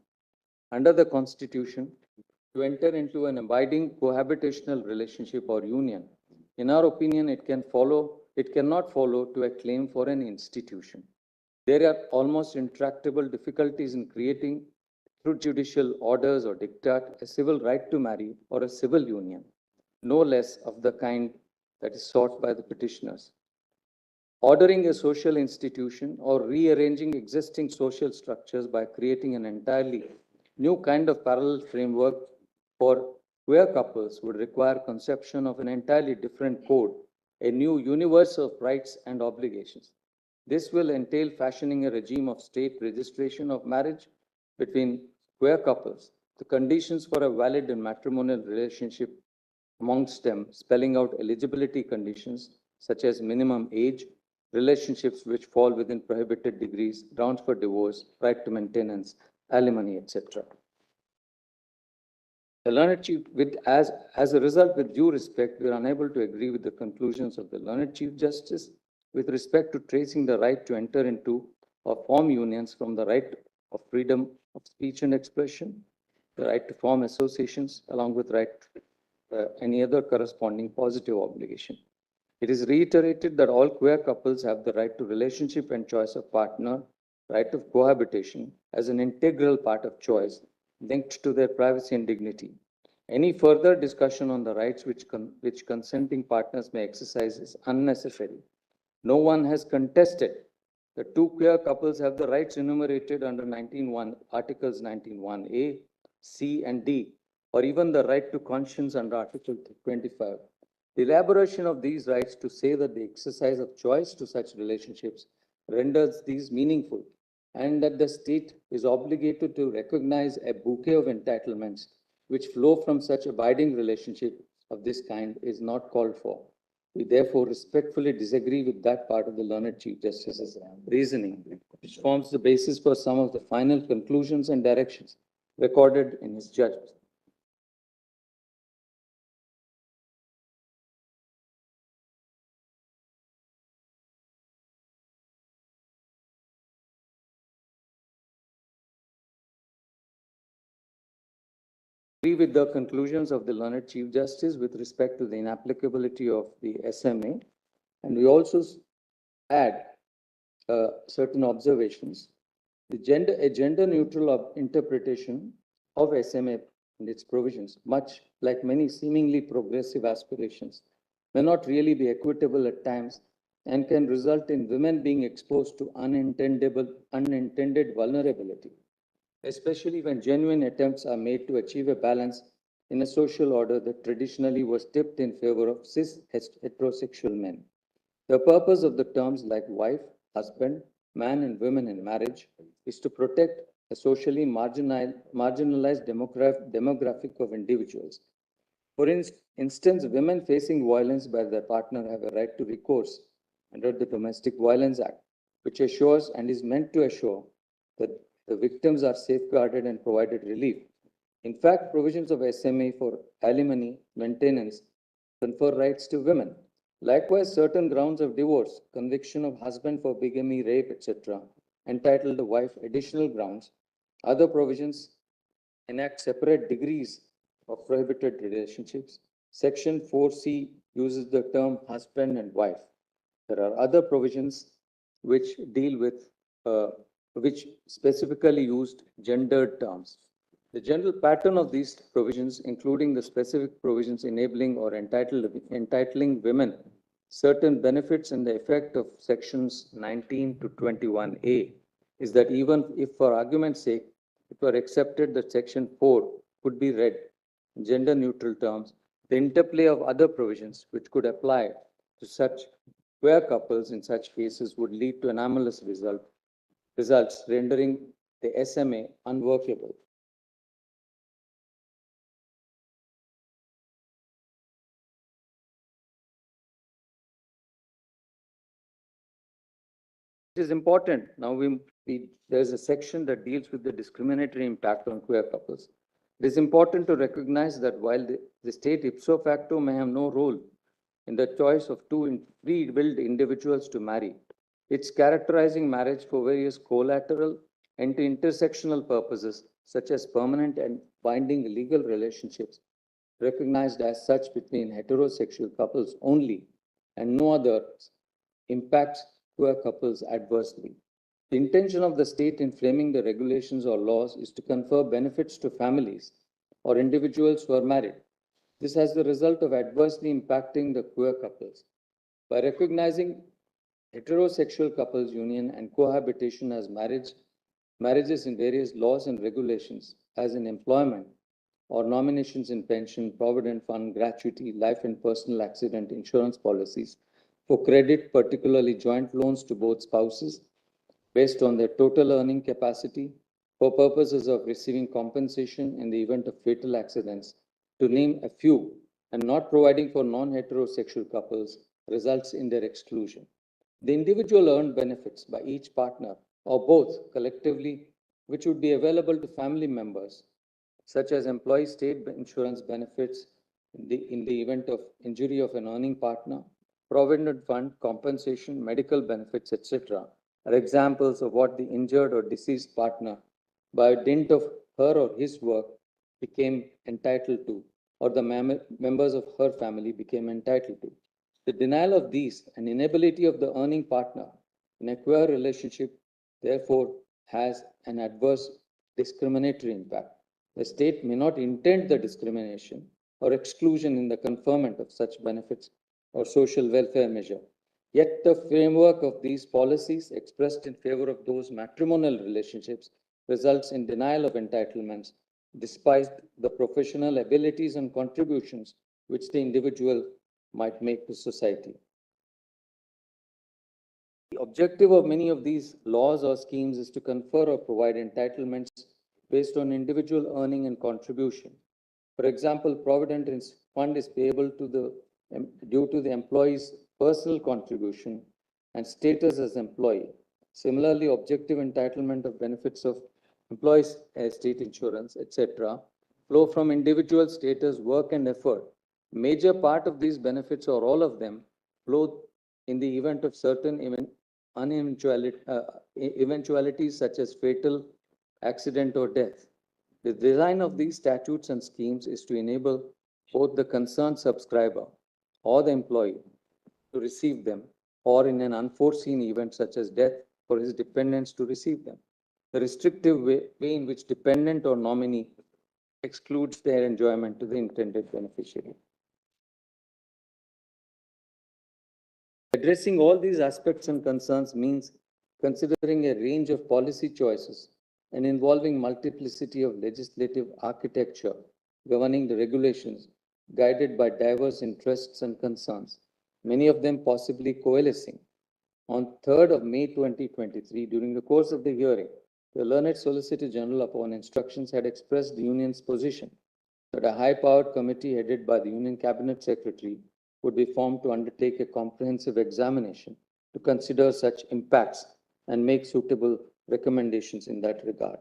under the Constitution to enter into an abiding cohabitational relationship or union, in our opinion, it cannot follow to a claim for an institution. There are almost intractable difficulties in creating, through judicial orders or diktat, a civil right to marry or a civil union, no less of the kind that is sought by the petitioners. Ordering a social institution or rearranging existing social structures by creating an entirely new kind of parallel framework for queer couples would require conception of an entirely different code, a new universe of rights and obligations. This will entail fashioning a regime of state registration of marriage between queer couples, the conditions for a valid and matrimonial relationship amongst them, spelling out eligibility conditions such as minimum age, relationships which fall within prohibited degrees, grounds for divorce, right to maintenance, alimony, etc. The learned chief, as a result, with due respect, we are unable to agree with the conclusions of the learned Chief Justice with respect to tracing the right to enter into or form unions from the right of freedom of speech and expression, the right to form associations, along with right to any other corresponding positive obligation. It is reiterated that all queer couples have the right to relationship and choice of partner, right of cohabitation as an integral part of choice linked to their privacy and dignity. Any further discussion on the rights which consenting partners may exercise is unnecessary. No one has contested that two queer couples have the rights enumerated under Articles 19(1)(a), C, and D, or even the right to conscience under Article 25. The elaboration of these rights to say that the exercise of choice to such relationships renders these meaningful, and that the state is obligated to recognize a bouquet of entitlements which flow from such abiding relationship of this kind is not called for. We therefore respectfully disagree with that part of the learned Chief Justice's reasoning, which forms the basis for some of the final conclusions and directions recorded in his judgment. agree with the conclusions of the learned Chief Justice with respect to the inapplicability of the SMA. And we also add certain observations. A gender-neutral interpretation of SMA and its provisions, much like many seemingly progressive aspirations, may not really be equitable at times and can result in women being exposed to unintended vulnerability, especially when genuine attempts are made to achieve a balance in a social order that traditionally was tipped in favor of cis heterosexual men. The purpose of the terms like wife, husband, man, and women in marriage is to protect a socially marginalized demographic of individuals. For instance, women facing violence by their partner have a right to recourse under the Domestic Violence Act, which assures and is meant to assure that the victims are safeguarded and provided relief. In fact, provisions of SMA for alimony maintenance confer rights to women. Likewise, certain grounds of divorce, conviction of husband for bigamy, rape, etc., entitle the wife additional grounds. Other provisions enact separate degrees of prohibited relationships. Section 4C uses the term husband and wife. There are other provisions which deal with, which specifically used gendered terms. The general pattern of these provisions, including the specific provisions enabling or entitling women certain benefits in the effect of sections 19 to 21A, is that even if for argument's sake, it were accepted that section 4 could be read in gender neutral terms, the interplay of other provisions which could apply to such queer couples in such cases would lead to anomalous results, rendering the SMA unworkable. It is important. Now there's a section that deals with the discriminatory impact on queer couples. It is important to recognize that while the state ipso facto may have no role in the choice of two free-willed individuals to marry, it's characterizing marriage for various collateral and intersectional purposes, such as permanent and binding legal relationships, recognized as such between heterosexual couples only, and no other impacts queer couples adversely. The intention of the state in framing the regulations or laws is to confer benefits to families or individuals who are married. This has the result of adversely impacting the queer couples. By recognizing heterosexual couples union and cohabitation as marriages in various laws and regulations, as in employment or nominations in pension, provident fund, gratuity, life and personal accident insurance policies, for credit, particularly joint loans to both spouses, based on their total earning capacity, for purposes of receiving compensation in the event of fatal accidents, to name a few, and not providing for non-heterosexual couples results in their exclusion. The individual earned benefits by each partner or both collectively, which would be available to family members, such as employee state insurance benefits in the event of injury of an earning partner, provident fund, compensation, medical benefits, etc., are examples of what the injured or deceased partner, by dint of her or his work, became entitled to, or the members of her family became entitled to. The denial of these and inability of the earning partner in a queer relationship, therefore, has an adverse discriminatory impact. The state may not intend the discrimination or exclusion in the conferment of such benefits or social welfare measure. Yet the framework of these policies expressed in favor of those matrimonial relationships results in denial of entitlements despite the professional abilities and contributions which the individual might make to society. The objective of many of these laws or schemes is to confer or provide entitlements based on individual earning and contribution. For example, Provident Fund is payable due to the employee's personal contribution and status as employee. Similarly, objective entitlement of benefits of employees' state insurance, etc., flow from individual status, work, and effort. Major part of these benefits, or all of them, flow in the event of certain eventualities such as fatal accident or death. The design of these statutes and schemes is to enable both the concerned subscriber or the employee to receive them, or in an unforeseen event such as death, for his dependents to receive them. The restrictive way in which dependent or nominee excludes their enjoyment to the intended beneficiary. Addressing all these aspects and concerns means considering a range of policy choices and involving multiplicity of legislative architecture governing the regulations guided by diverse interests and concerns, many of them possibly coalescing. On 3rd of May 2023, during the course of the hearing, the learned Solicitor General, upon instructions, had expressed the Union's position that a high-powered committee headed by the Union Cabinet Secretary would be formed to undertake a comprehensive examination to consider such impacts and make suitable recommendations in that regard.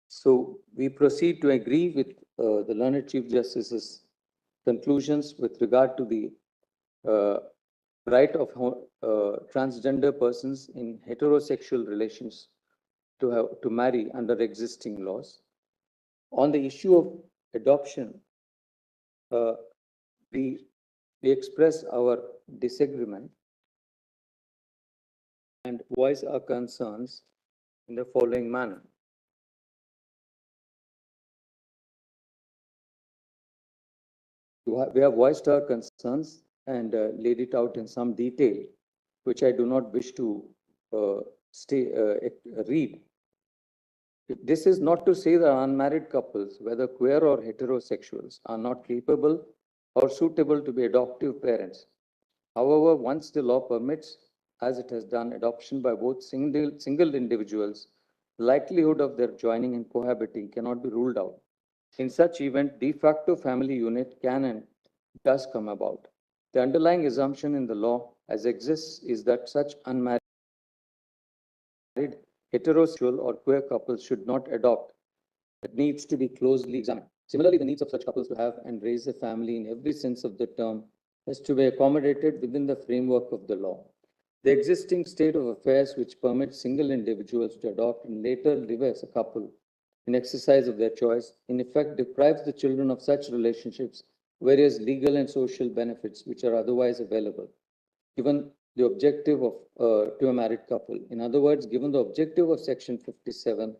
So we proceed to agree with the learned Chief Justice's conclusions with regard to the right of transgender persons in heterosexual relations to marry under existing laws. On the issue of adoption, we express our disagreement and voice our concerns in the following manner. We have voiced our concerns and laid it out in some detail, which I do not wish to read. This is not to say that unmarried couples, whether queer or heterosexuals, are not capable or suitable to be adoptive parents. However, once the law permits, as it has done, adoption by both single individuals, the likelihood of their joining and cohabiting cannot be ruled out. In such event, de facto family unit can and does come about. The underlying assumption in the law as exists is that such unmarried heterosexual or queer couples should not adopt. It needs to be closely examined. Similarly, the needs of such couples to have and raise a family in every sense of the term has to be accommodated within the framework of the law. The existing state of affairs which permits single individuals to adopt and later live as a couple in exercise of their choice, in effect deprives the children of such relationships various legal and social benefits which are otherwise available, given the objective of to a married couple. In other words, given the objective of Section 57,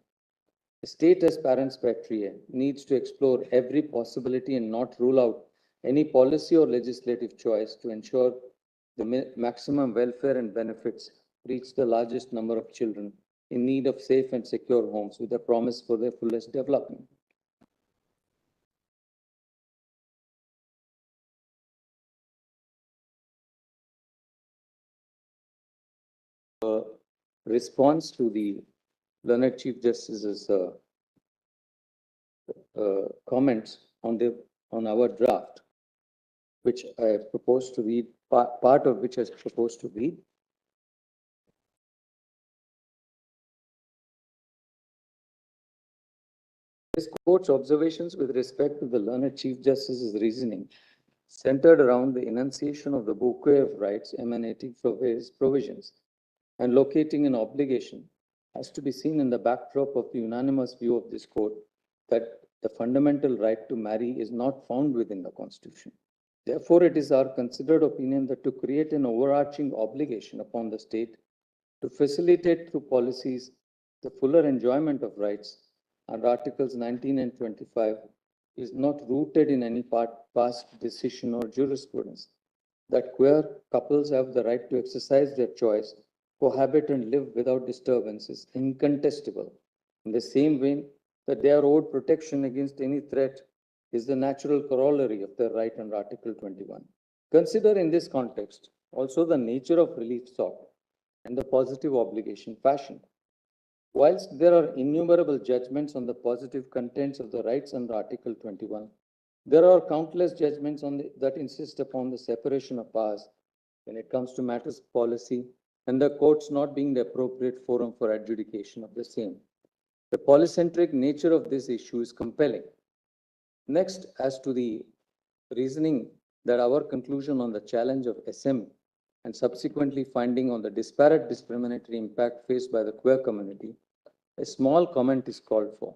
the state as parens patriae needs to explore every possibility and not rule out any policy or legislative choice to ensure the maximum welfare and benefits reach the largest number of children in need of safe and secure homes with a promise for their fullest development. Response to the learned Chief Justice's comments on our draft, which I propose to read, part of which I propose to read. This court's observations with respect to the learned Chief Justice's reasoning centered around the enunciation of the bouquet of rights emanating from various provisions and locating an obligation has to be seen in the backdrop of the unanimous view of this court that the fundamental right to marry is not found within the Constitution. Therefore, it is our considered opinion that to create an overarching obligation upon the state to facilitate through policies the fuller enjoyment of rights under Articles 19 and 25 is not rooted in any past decision or jurisprudence. That queer couples have the right to exercise their choice, cohabit and live without disturbance is incontestable. In the same way that they are owed protection against any threat is the natural corollary of their right under Article 21. Consider in this context also the nature of relief sought and the positive obligation fashioned. Whilst there are innumerable judgments on the positive contents of the rights under Article 21, there are countless judgments that insist upon the separation of powers when it comes to matters of policy and the courts not being the appropriate forum for adjudication of the same. The polycentric nature of this issue is compelling. Next, as to the reasoning that our conclusion on the challenge of SM and subsequently finding on the disparate discriminatory impact faced by the queer community, a small comment is called for.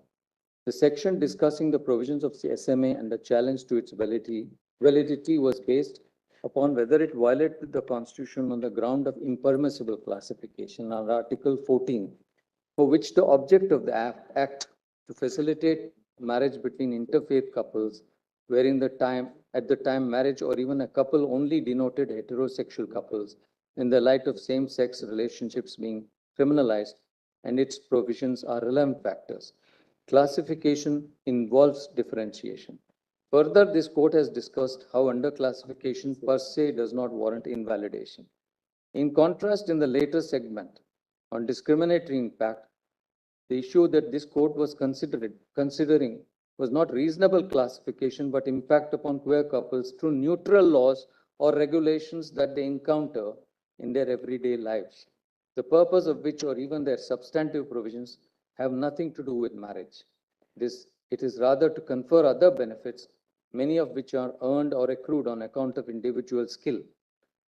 The section discussing the provisions of the SMA and the challenge to its validity was based upon whether it violated the Constitution on the ground of impermissible classification under Article 14, for which the object of the Act to facilitate marriage between interfaith couples, wherein at the time marriage or even a couple only denoted heterosexual couples in the light of same-sex relationships being criminalized, and its provisions are relevant factors. Classification involves differentiation. Further, this court has discussed how underclassification per se does not warrant invalidation. In contrast, in the later segment on discriminatory impact, the issue that this court was considering was not reasonable classification, but impact upon queer couples through neutral laws or regulations that they encounter in their everyday lives, the purpose of which or even their substantive provisions have nothing to do with marriage. It is rather to confer other benefits, many of which are earned or accrued on account of individual skill.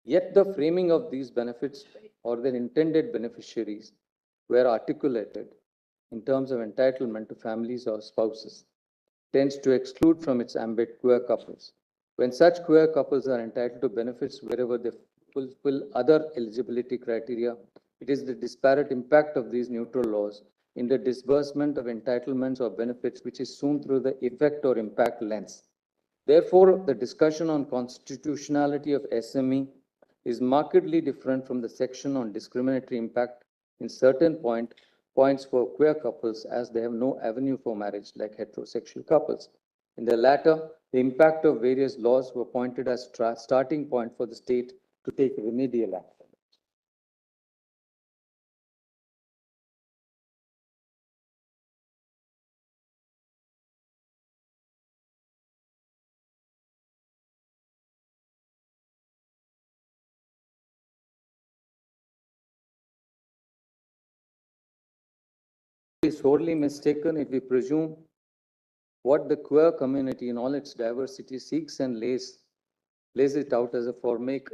Yet the framing of these benefits or their intended beneficiaries were articulated in terms of entitlement to families or spouses, tends to exclude from its ambit queer couples. When such queer couples are entitled to benefits wherever they fulfill other eligibility criteria, it is the disparate impact of these neutral laws in the disbursement of entitlements or benefits which is seen through the effect or impact lens. Therefore, the discussion on constitutionality of SME is markedly different from the section on discriminatory impact in certain points for queer couples, as they have no avenue for marriage like heterosexual couples. In the latter, the impact of various laws were pointed as starting point for the state to take remedial action. It is sorely mistaken if we presume what the queer community in all its diversity seeks and lays it out as a formaic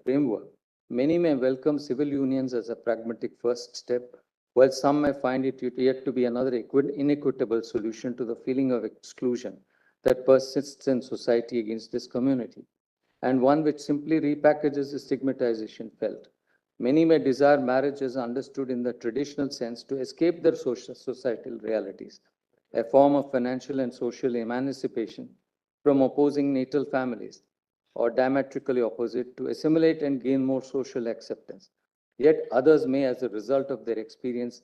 framework. Many may welcome civil unions as a pragmatic first step, while some may find it yet to be another inequitable solution to the feeling of exclusion that persists in society against this community, and one which simply repackages the stigmatization felt. Many may desire marriage as understood in the traditional sense to escape their societal realities, a form of financial and social emancipation from opposing natal families, or diametrically opposite, to assimilate and gain more social acceptance. Yet others may, as a result of their experience,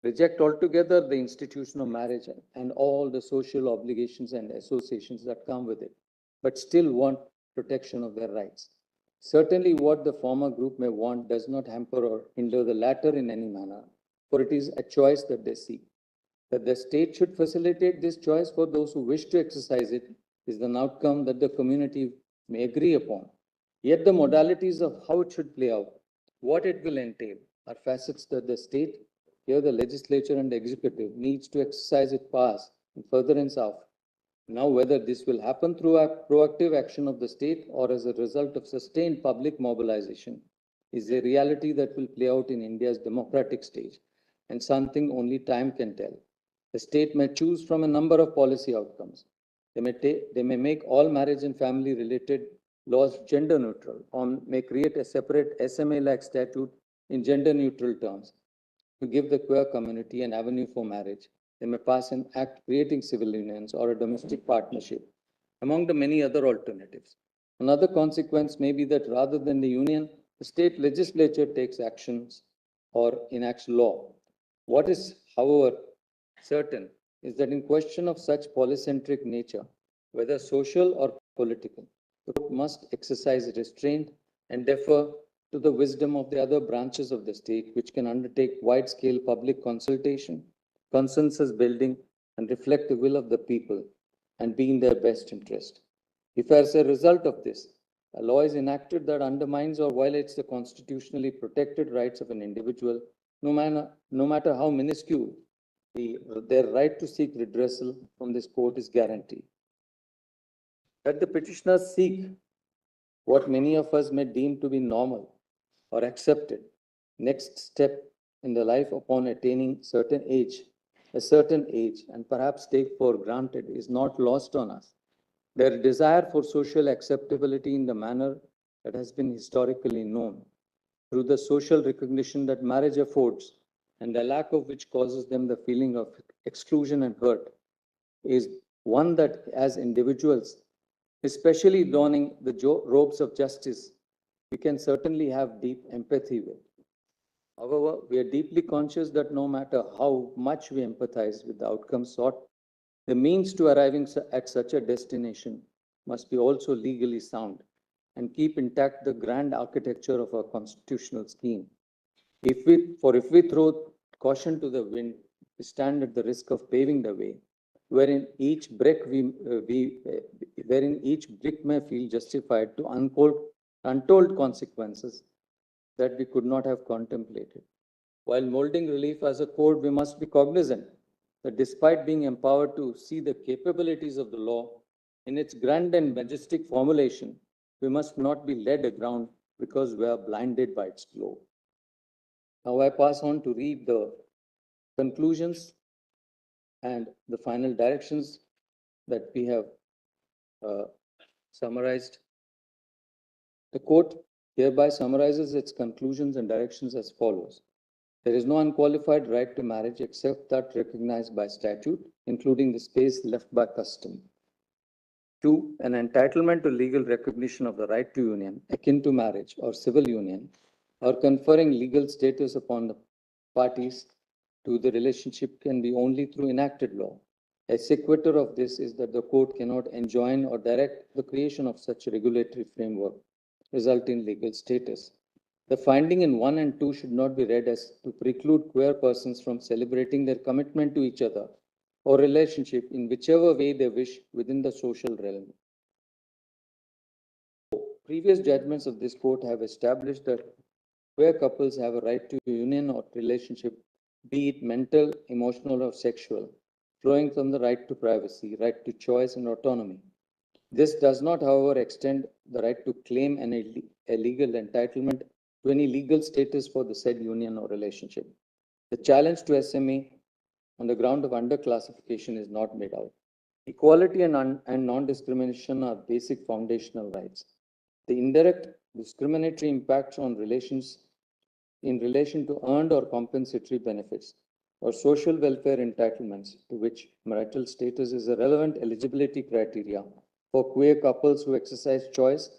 reject altogether the institution of marriage and all the social obligations and associations that come with it, but still want protection of their rights. Certainly, what the former group may want does not hamper or hinder the latter in any manner, for it is a choice that they seek. That the state should facilitate this choice for those who wish to exercise it is an outcome that the community may agree upon. Yet the modalities of how it should play out, what it will entail, are facets that the state, here the legislature and the executive, needs to exercise its powers in furtherance of. Now, whether this will happen through a proactive action of the state or as a result of sustained public mobilization is a reality that will play out in India's democratic stage, and something only time can tell. The state may choose from a number of policy outcomes. They may make all marriage and family related laws gender neutral, or may create a separate SMA-like statute in gender neutral terms to give the queer community an avenue for marriage. They may pass an act creating civil unions or a domestic partnership, among the many other alternatives. Another consequence may be that rather than the union, the state legislature takes actions or enacts law. What is, however, certain is that in question of such polycentric nature, whether social or political, the court must exercise restraint and defer to the wisdom of the other branches of the state, which can undertake wide-scale public consultation, consensus building, and reflect the will of the people and be in their best interest. If as a result of this, a law is enacted that undermines or violates the constitutionally protected rights of an individual, no matter how minuscule, their right to seek redressal from this court is guaranteed. That the petitioners seek what many of us may deem to be normal or accepted next step in the life upon attaining certain age a certain age and perhaps take for granted is not lost on us. Their desire for social acceptability in the manner that has been historically known, through the social recognition that marriage affords, and the lack of which causes them the feeling of exclusion and hurt, is one that, as individuals, especially donning the robes of justice, we can certainly have deep empathy with. However, we are deeply conscious that no matter how much we empathize with the outcome sought, the means to arriving at such a destination must be also legally sound and keep intact the grand architecture of our constitutional scheme. If we throw caution to the wind, we stand at the risk of paving the way, wherein each brick may feel justified to untold consequences that we could not have contemplated. While molding relief as a code, we must be cognizant that despite being empowered to see the capabilities of the law in its grand and majestic formulation, we must not be led aground because we are blinded by its glow. Now I pass on to read the conclusions and the final directions that we have summarized. The court hereby summarizes its conclusions and directions as follows. There is no unqualified right to marriage except that recognized by statute, including the space left by custom. 2, an entitlement to legal recognition of the right to union, akin to marriage or civil union, or conferring legal status upon the parties to the relationship can be only through enacted law. A sequitur of this is that the court cannot enjoin or direct the creation of such a regulatory framework, resulting in legal status. The finding in 1 and 2 should not be read as to preclude queer persons from celebrating their commitment to each other or relationship in whichever way they wish within the social realm. Previous judgments of this court have established that queer couples have a right to union or relationship, be it mental, emotional, or sexual, flowing from the right to privacy, right to choice, and autonomy. This does not, however, extend the right to claim a legal entitlement to any legal status for the said union or relationship. The challenge to SMA on the ground of underclassification is not made out. Equality and non-discrimination are basic foundational rights. The indirect discriminatory impacts on relations in relation to earned or compensatory benefits or social welfare entitlements to which marital status is a relevant eligibility criteria for queer couples who exercise choice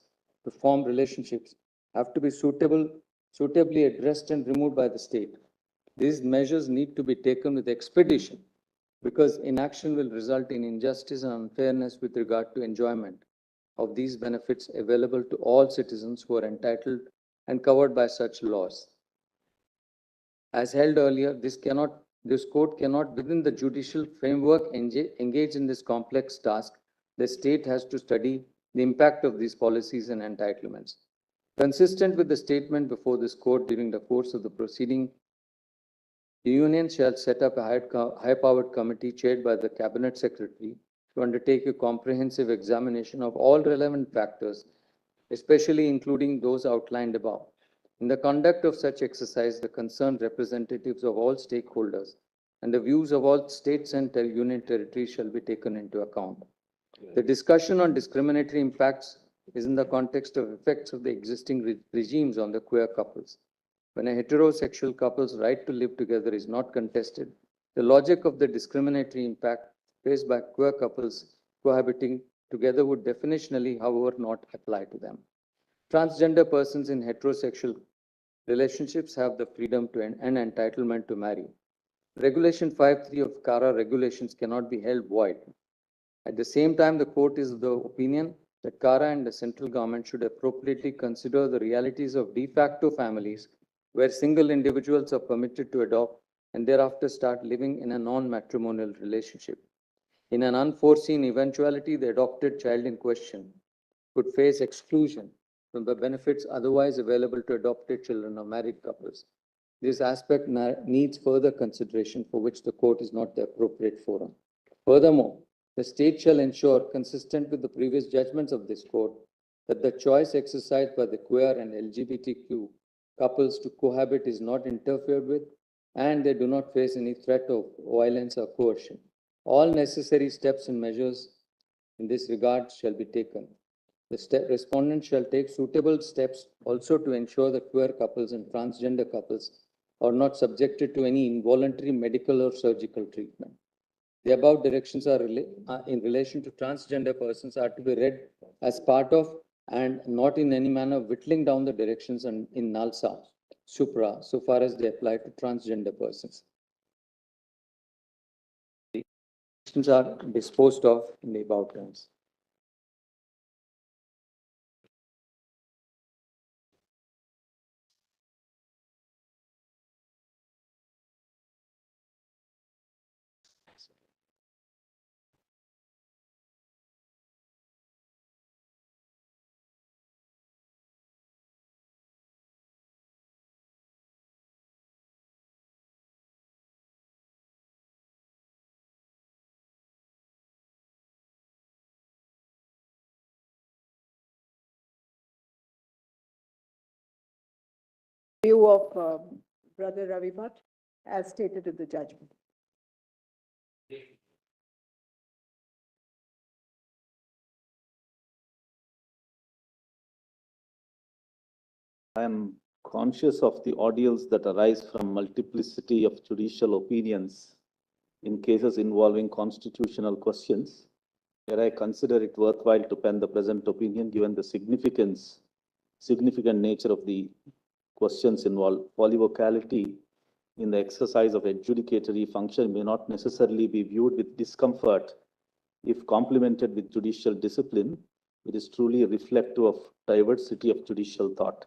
to form relationships have to be suitably addressed and removed by the state. These measures need to be taken with expedition because inaction will result in injustice and unfairness with regard to enjoyment of these benefits available to all citizens who are entitled and covered by such laws. As held earlier, this court cannot, within the judicial framework, engage in this complex task. The state has to study the impact of these policies and entitlements. Consistent with the statement before this court during the course of the proceeding, the union shall set up a high-powered committee chaired by the Cabinet Secretary to undertake a comprehensive examination of all relevant factors, especially including those outlined above. In the conduct of such exercise, the concerned representatives of all stakeholders and the views of all states and union territories shall be taken into account. The discussion on discriminatory impacts is in the context of effects of the existing regimes on the queer couples. When a heterosexual couple's right to live together is not contested, the logic of the discriminatory impact faced by queer couples cohabiting together would definitionally, however, not apply to them. Transgender persons in heterosexual relationships have the freedom to and entitlement to marry. Regulation 5.3 of CARA regulations cannot be held void. At the same time, the court is of the opinion that CARA and the central government should appropriately consider the realities of de facto families where single individuals are permitted to adopt and thereafter start living in a non-matrimonial relationship. In an unforeseen eventuality, the adopted child in question could face exclusion from the benefits otherwise available to adopted children of married couples. This aspect needs further consideration, for which the court is not the appropriate forum. Furthermore, the state shall ensure, consistent with the previous judgments of this court, that the choice exercised by the queer and LGBTQ couples to cohabit is not interfered with, and they do not face any threat of violence or coercion. All necessary steps and measures in this regard shall be taken. The respondent shall take suitable steps also to ensure that queer couples and transgender couples are not subjected to any involuntary medical or surgical treatment. The above directions are in relation to transgender persons are to be read as part of and not in any manner whittling down the directions in NALSA, supra, so far as they apply to transgender persons. The directions are disposed of in the above terms. View of Brother Ravi Bhat as stated in the judgment. I am conscious of the ordeals that arise from multiplicity of judicial opinions in cases involving constitutional questions. Yet I consider it worthwhile to pen the present opinion given the significant nature of the questions involved. Polyvocality in the exercise of adjudicatory function may not necessarily be viewed with discomfort if complemented with judicial discipline. It is truly reflective of diversity of judicial thought.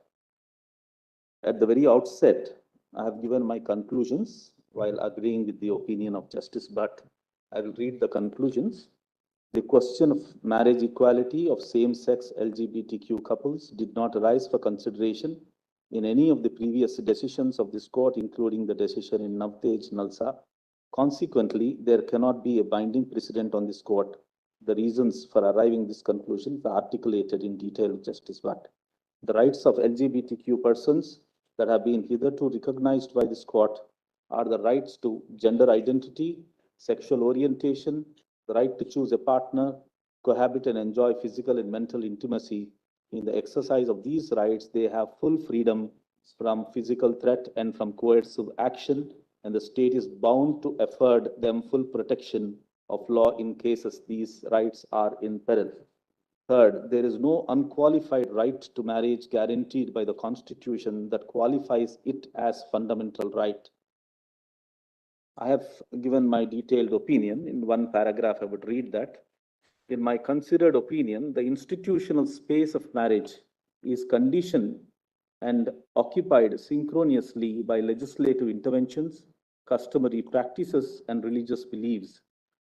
At the very outset, I have given my conclusions while agreeing with the opinion of Justice Bhat. I will read the conclusions. The question of marriage equality of same-sex LGBTQ couples did not arise for consideration in any of the previous decisions of this court, including the decision in Navtej Nalsa. Consequently, there cannot be a binding precedent on this court. The reasons for arriving this conclusion are articulated in detail with Justice Bhat. The rights of LGBTQ persons that have been hitherto recognized by this court are the rights to gender identity, sexual orientation, the right to choose a partner, cohabit and enjoy physical and mental intimacy. In the exercise of these rights, they have full freedom from physical threat and from coercive action, and the state is bound to afford them full protection of law in cases these rights are in peril. Third, there is no unqualified right to marriage guaranteed by the Constitution that qualifies it as fundamental right. I have given my detailed opinion. In one paragraph, I would read that. In my considered opinion, the institutional space of marriage is conditioned and occupied synchronously by legislative interventions, customary practices, and religious beliefs.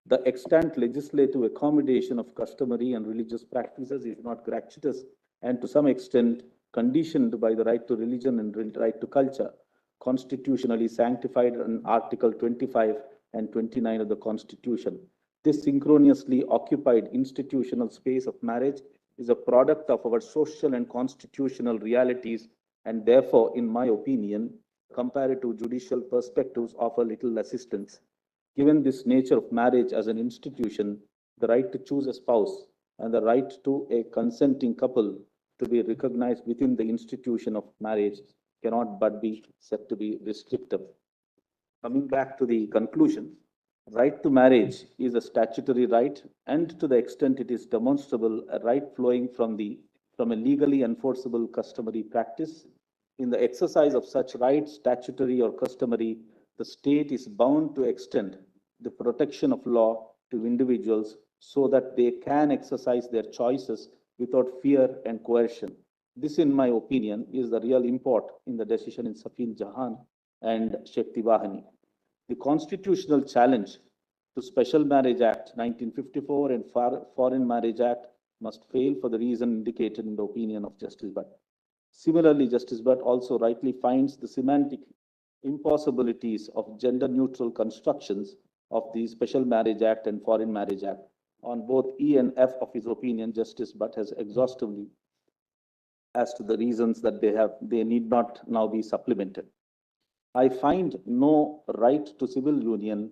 The extant legislative accommodation of customary and religious practices is not gratuitous and to some extent conditioned by the right to religion and right to culture, constitutionally sanctified in Article 25 and 29 of the Constitution. This synchronously occupied institutional space of marriage is a product of our social and constitutional realities, and therefore, in my opinion, comparative judicial perspectives offer little assistance. Given this nature of marriage as an institution, the right to choose a spouse and the right to a consenting couple to be recognized within the institution of marriage cannot but be said to be restrictive. Coming back to the conclusion, right to marriage is a statutory right, and to the extent it is demonstrable, a right flowing from a legally enforceable customary practice. In the exercise of such rights, statutory or customary, the state is bound to extend the protection of law to individuals so that they can exercise their choices without fear and coercion. This, in my opinion, is the real import in the decision in Safin Jahan and Shakti Vahani. The constitutional challenge to Special Marriage Act 1954 and Foreign Marriage Act must fail for the reason indicated in the opinion of Justice Bhat. Similarly, Justice Bhat also rightly finds the semantic impossibilities of gender-neutral constructions of the Special Marriage Act and Foreign Marriage Act. On both E and F of his opinion, Justice Bhat has exhaustively as to the reasons that they need not now be supplemented. I find no right to civil union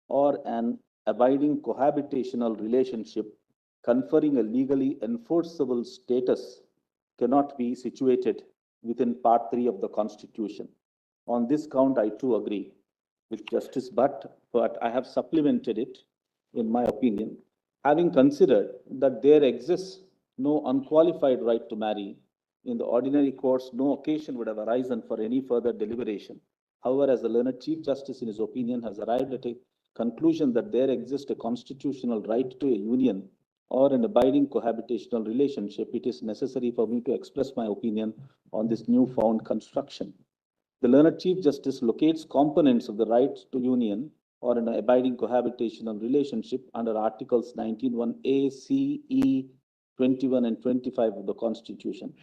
or an abiding cohabitational relationship conferring a legally enforceable status cannot be situated within Part 3 of the Constitution. On this count, I too agree with Justice Bhat, but I have supplemented it, in my opinion, having considered that there exists no unqualified right to marry. In the ordinary course, no occasion would have arisen for any further deliberation. However, as the learned Chief Justice in his opinion has arrived at a conclusion that there exists a constitutional right to a union or an abiding cohabitational relationship, it is necessary for me to express my opinion on this newfound construction. The learned Chief Justice locates components of the right to union or an abiding cohabitational relationship under Articles 19(1)(a), C, E, 21 and 25 of the Constitution.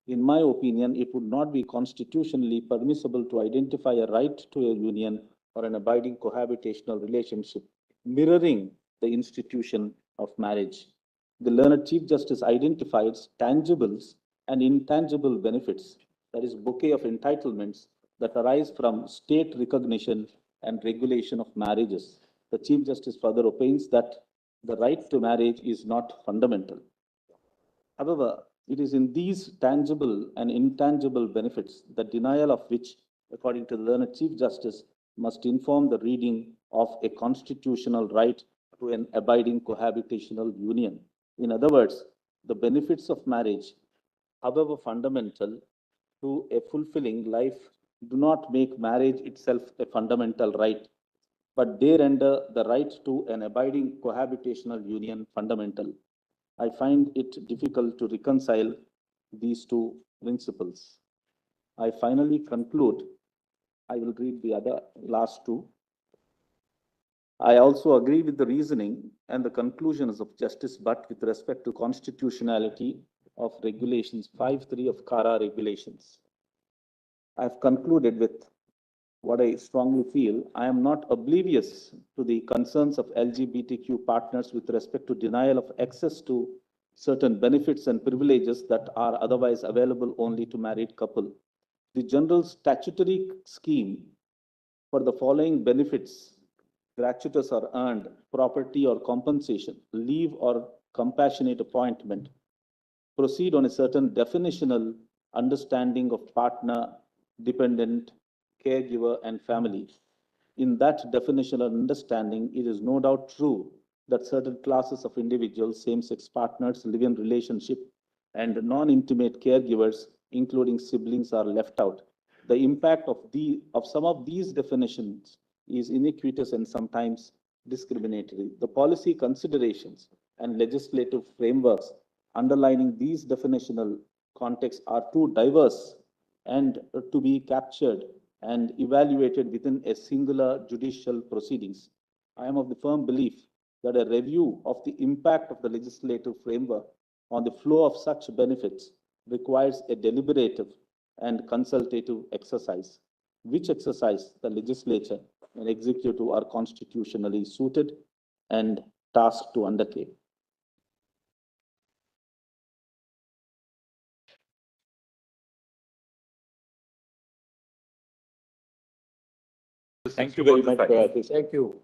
In my opinion, it would not be constitutionally permissible to identify a right to a union or an abiding cohabitational relationship mirroring the institution of marriage. The learned Chief Justice identifies tangibles and intangible benefits, that is, bouquet of entitlements that arise from state recognition and regulation of marriages. The Chief Justice further opines that the right to marriage is not fundamental. However, it is in these tangible and intangible benefits, the denial of which, according to the learned Chief Justice, must inform the reading of a constitutional right to an abiding cohabitational union. In other words, the benefits of marriage, however fundamental to a fulfilling life, do not make marriage itself a fundamental right, but they render the right to an abiding cohabitational union fundamental. I find it difficult to reconcile these two principles. I finally conclude, I will read the last two. I also agree with the reasoning and the conclusions of Justice Bhat with respect to constitutionality of regulations 5(3) of CARA regulations. I have concluded with what I strongly feel. I am not oblivious to the concerns of LGBTQ partners with respect to denial of access to certain benefits and privileges that are otherwise available only to married couple. The general statutory scheme for the following benefits, gratuitous or earned, property or compensation, leave or compassionate appointment, proceed on a certain definitional understanding of partner, dependent, caregiver, and family. In that definitional understanding, it is no doubt true that certain classes of individuals, same-sex partners, live-in relationship, and non-intimate caregivers, including siblings, are left out. The impact of some of these definitions is iniquitous and sometimes discriminatory. The policy considerations and legislative frameworks underlining these definitional contexts are too diverse and to be captured and evaluated within a singular judicial proceedings. I am of the firm belief that a review of the impact of the legislative framework on the flow of such benefits requires a deliberative and consultative exercise, which exercise the legislature and executive are constitutionally suited and tasked to undertake. Thank you very much for this. Thank you.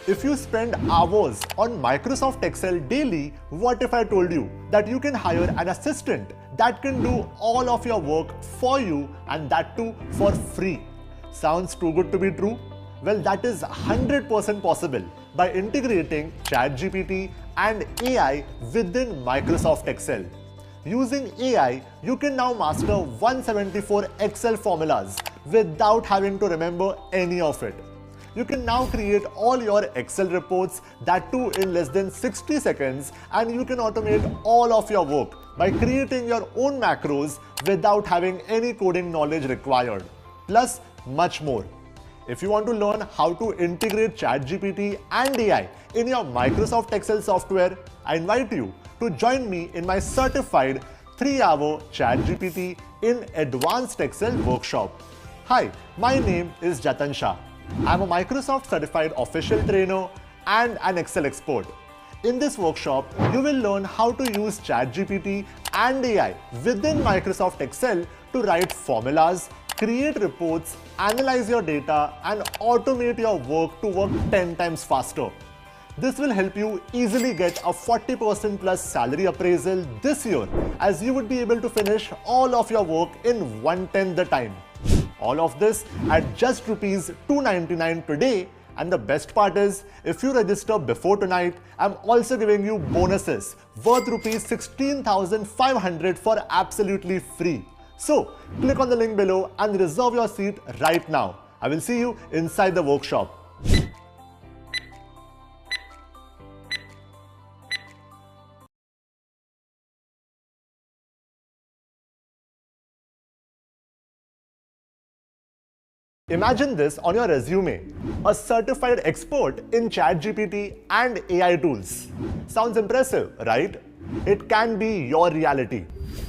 If you spend hours on Microsoft Excel daily, what if I told you that you can hire an assistant that can do all of your work for you, and that too for free? Sounds too good to be true? Well, that is 100% possible by integrating ChatGPT and AI within Microsoft Excel. Using AI, you can now master 174 Excel formulas without having to remember any of it. you can now create all your Excel reports, that too in less than 60 seconds, and you can automate all of your work by creating your own macros without having any coding knowledge required. Plus, much more. If you want to learn how to integrate ChatGPT and AI in your Microsoft Excel software, I invite you to join me in my certified 3-hour ChatGPT in Advanced Excel workshop. Hi, my name is Jatan Shah. I'm a Microsoft certified official trainer and an Excel expert. In this workshop, you will learn how to use ChatGPT and AI within Microsoft Excel to write formulas, create reports, analyze your data, and automate your work to work 10 times faster. This will help you easily get a 40% plus salary appraisal this year, as you would be able to finish all of your work in 1/10 the time. All of this at just rupees 299 today. And the best part is, if you register before tonight, I'm also giving you bonuses worth rupees 16,500 for absolutely free. So click on the link below and reserve your seat right now. I will see you inside the workshop. Imagine this on your resume, a certified expert in ChatGPT and AI tools. Sounds impressive, right? It can be your reality.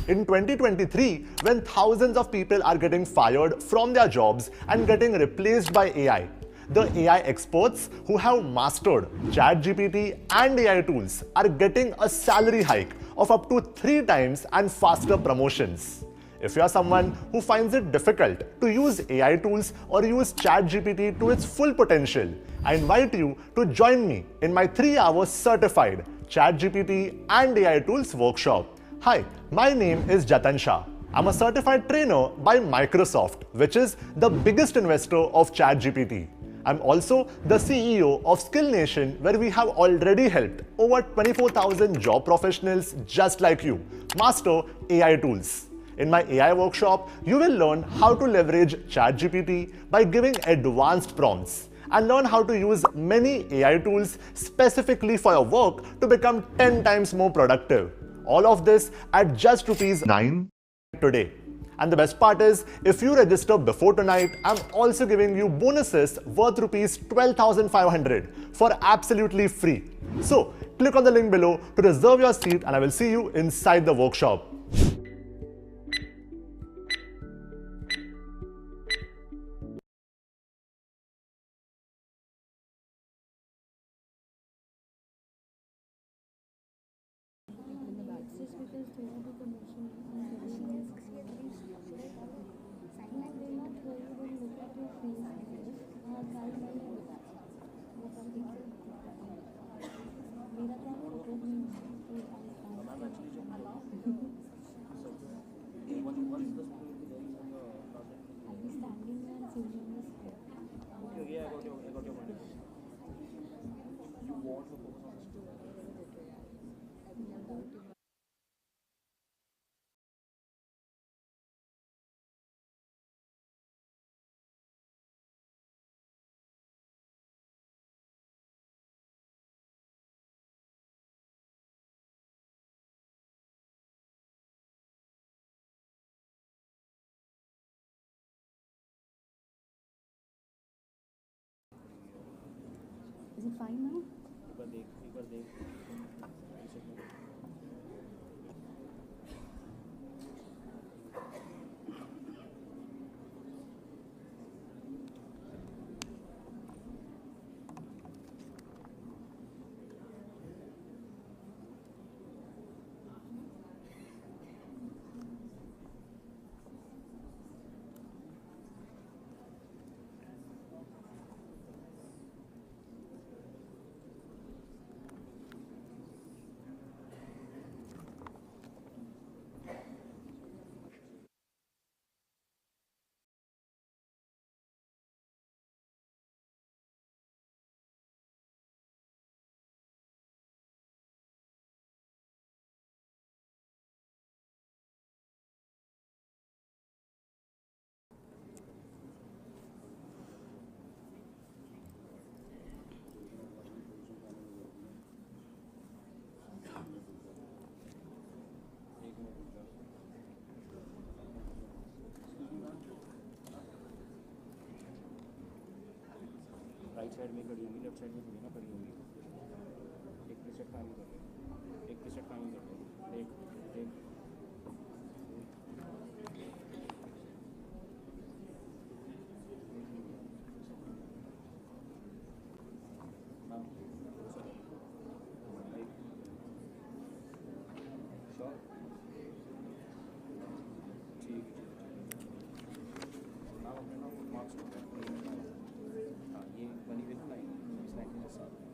In 2023, when thousands of people are getting fired from their jobs and getting replaced by AI, the AI experts who have mastered ChatGPT and AI tools are getting a salary hike of up to 3 times and faster promotions. If you are someone who finds it difficult to use AI tools or use ChatGPT to its full potential, I invite you to join me in my 3-hour certified ChatGPT and AI tools workshop. Hi, my name is Jatan Shah. I'm a certified trainer by Microsoft, which is the biggest investor of ChatGPT. I'm also the CEO of Skill Nation, where we have already helped over 24,000 job professionals just like you master AI tools. In my AI workshop, you will learn how to leverage ChatGPT by giving advanced prompts and learn how to use many AI tools specifically for your work to become 10 times more productive. All of this at just rupees 9 today. And the best part is, if you register before tonight, I'm also giving you bonuses worth rupees 12,500 for absolutely free. So click on the link below to reserve your seat, and I will see you inside the workshop. Is it fine now? Right side में खड़ी होंगी, left side में थोड़ी ना खड़ी होंगी। एक preset final कर ले, एक प्रीसेट फाइनल कर ले, एक एक हाँ, ये बनी हुई ना लाइन, इस लाइन के साथ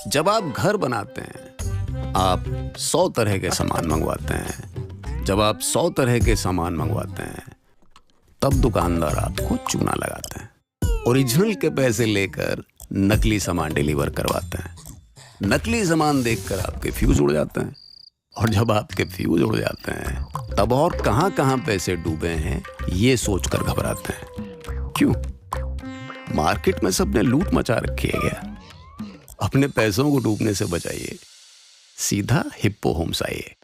जब आप घर बनाते हैं, आप 100 तरह के सामान मंगवाते हैं। जब आप 100 तरह के सामान मंगवाते हैं, तब दुकानदार आपको चूना लगाते हैं। ओरिजिनल के पैसे लेकर नकली सामान डिलीवर करवाते हैं। नकली सामान देखकर आपके फ्यूज उड़ जाते हैं, और जब आपके फ्यूज उड़ जाते हैं, तब और कहां-कहां पैसे डूबे हैं ये सोचकर घबराते हैं। क्यों? मार्केट में सबने लूट मचा रखी है क्या? अपने पैसों को डूबने से बचाइए, सीधा हिप्पो होम्स आइए।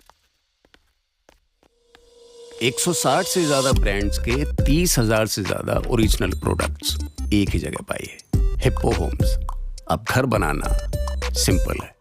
160 से ज्यादा ब्रांड्स के 30,000 से ज्यादा ओरिजिनल प्रोडक्ट्स एक ही जगह पाइए। Hippo Homes. अब घर बनाना सिंपल है।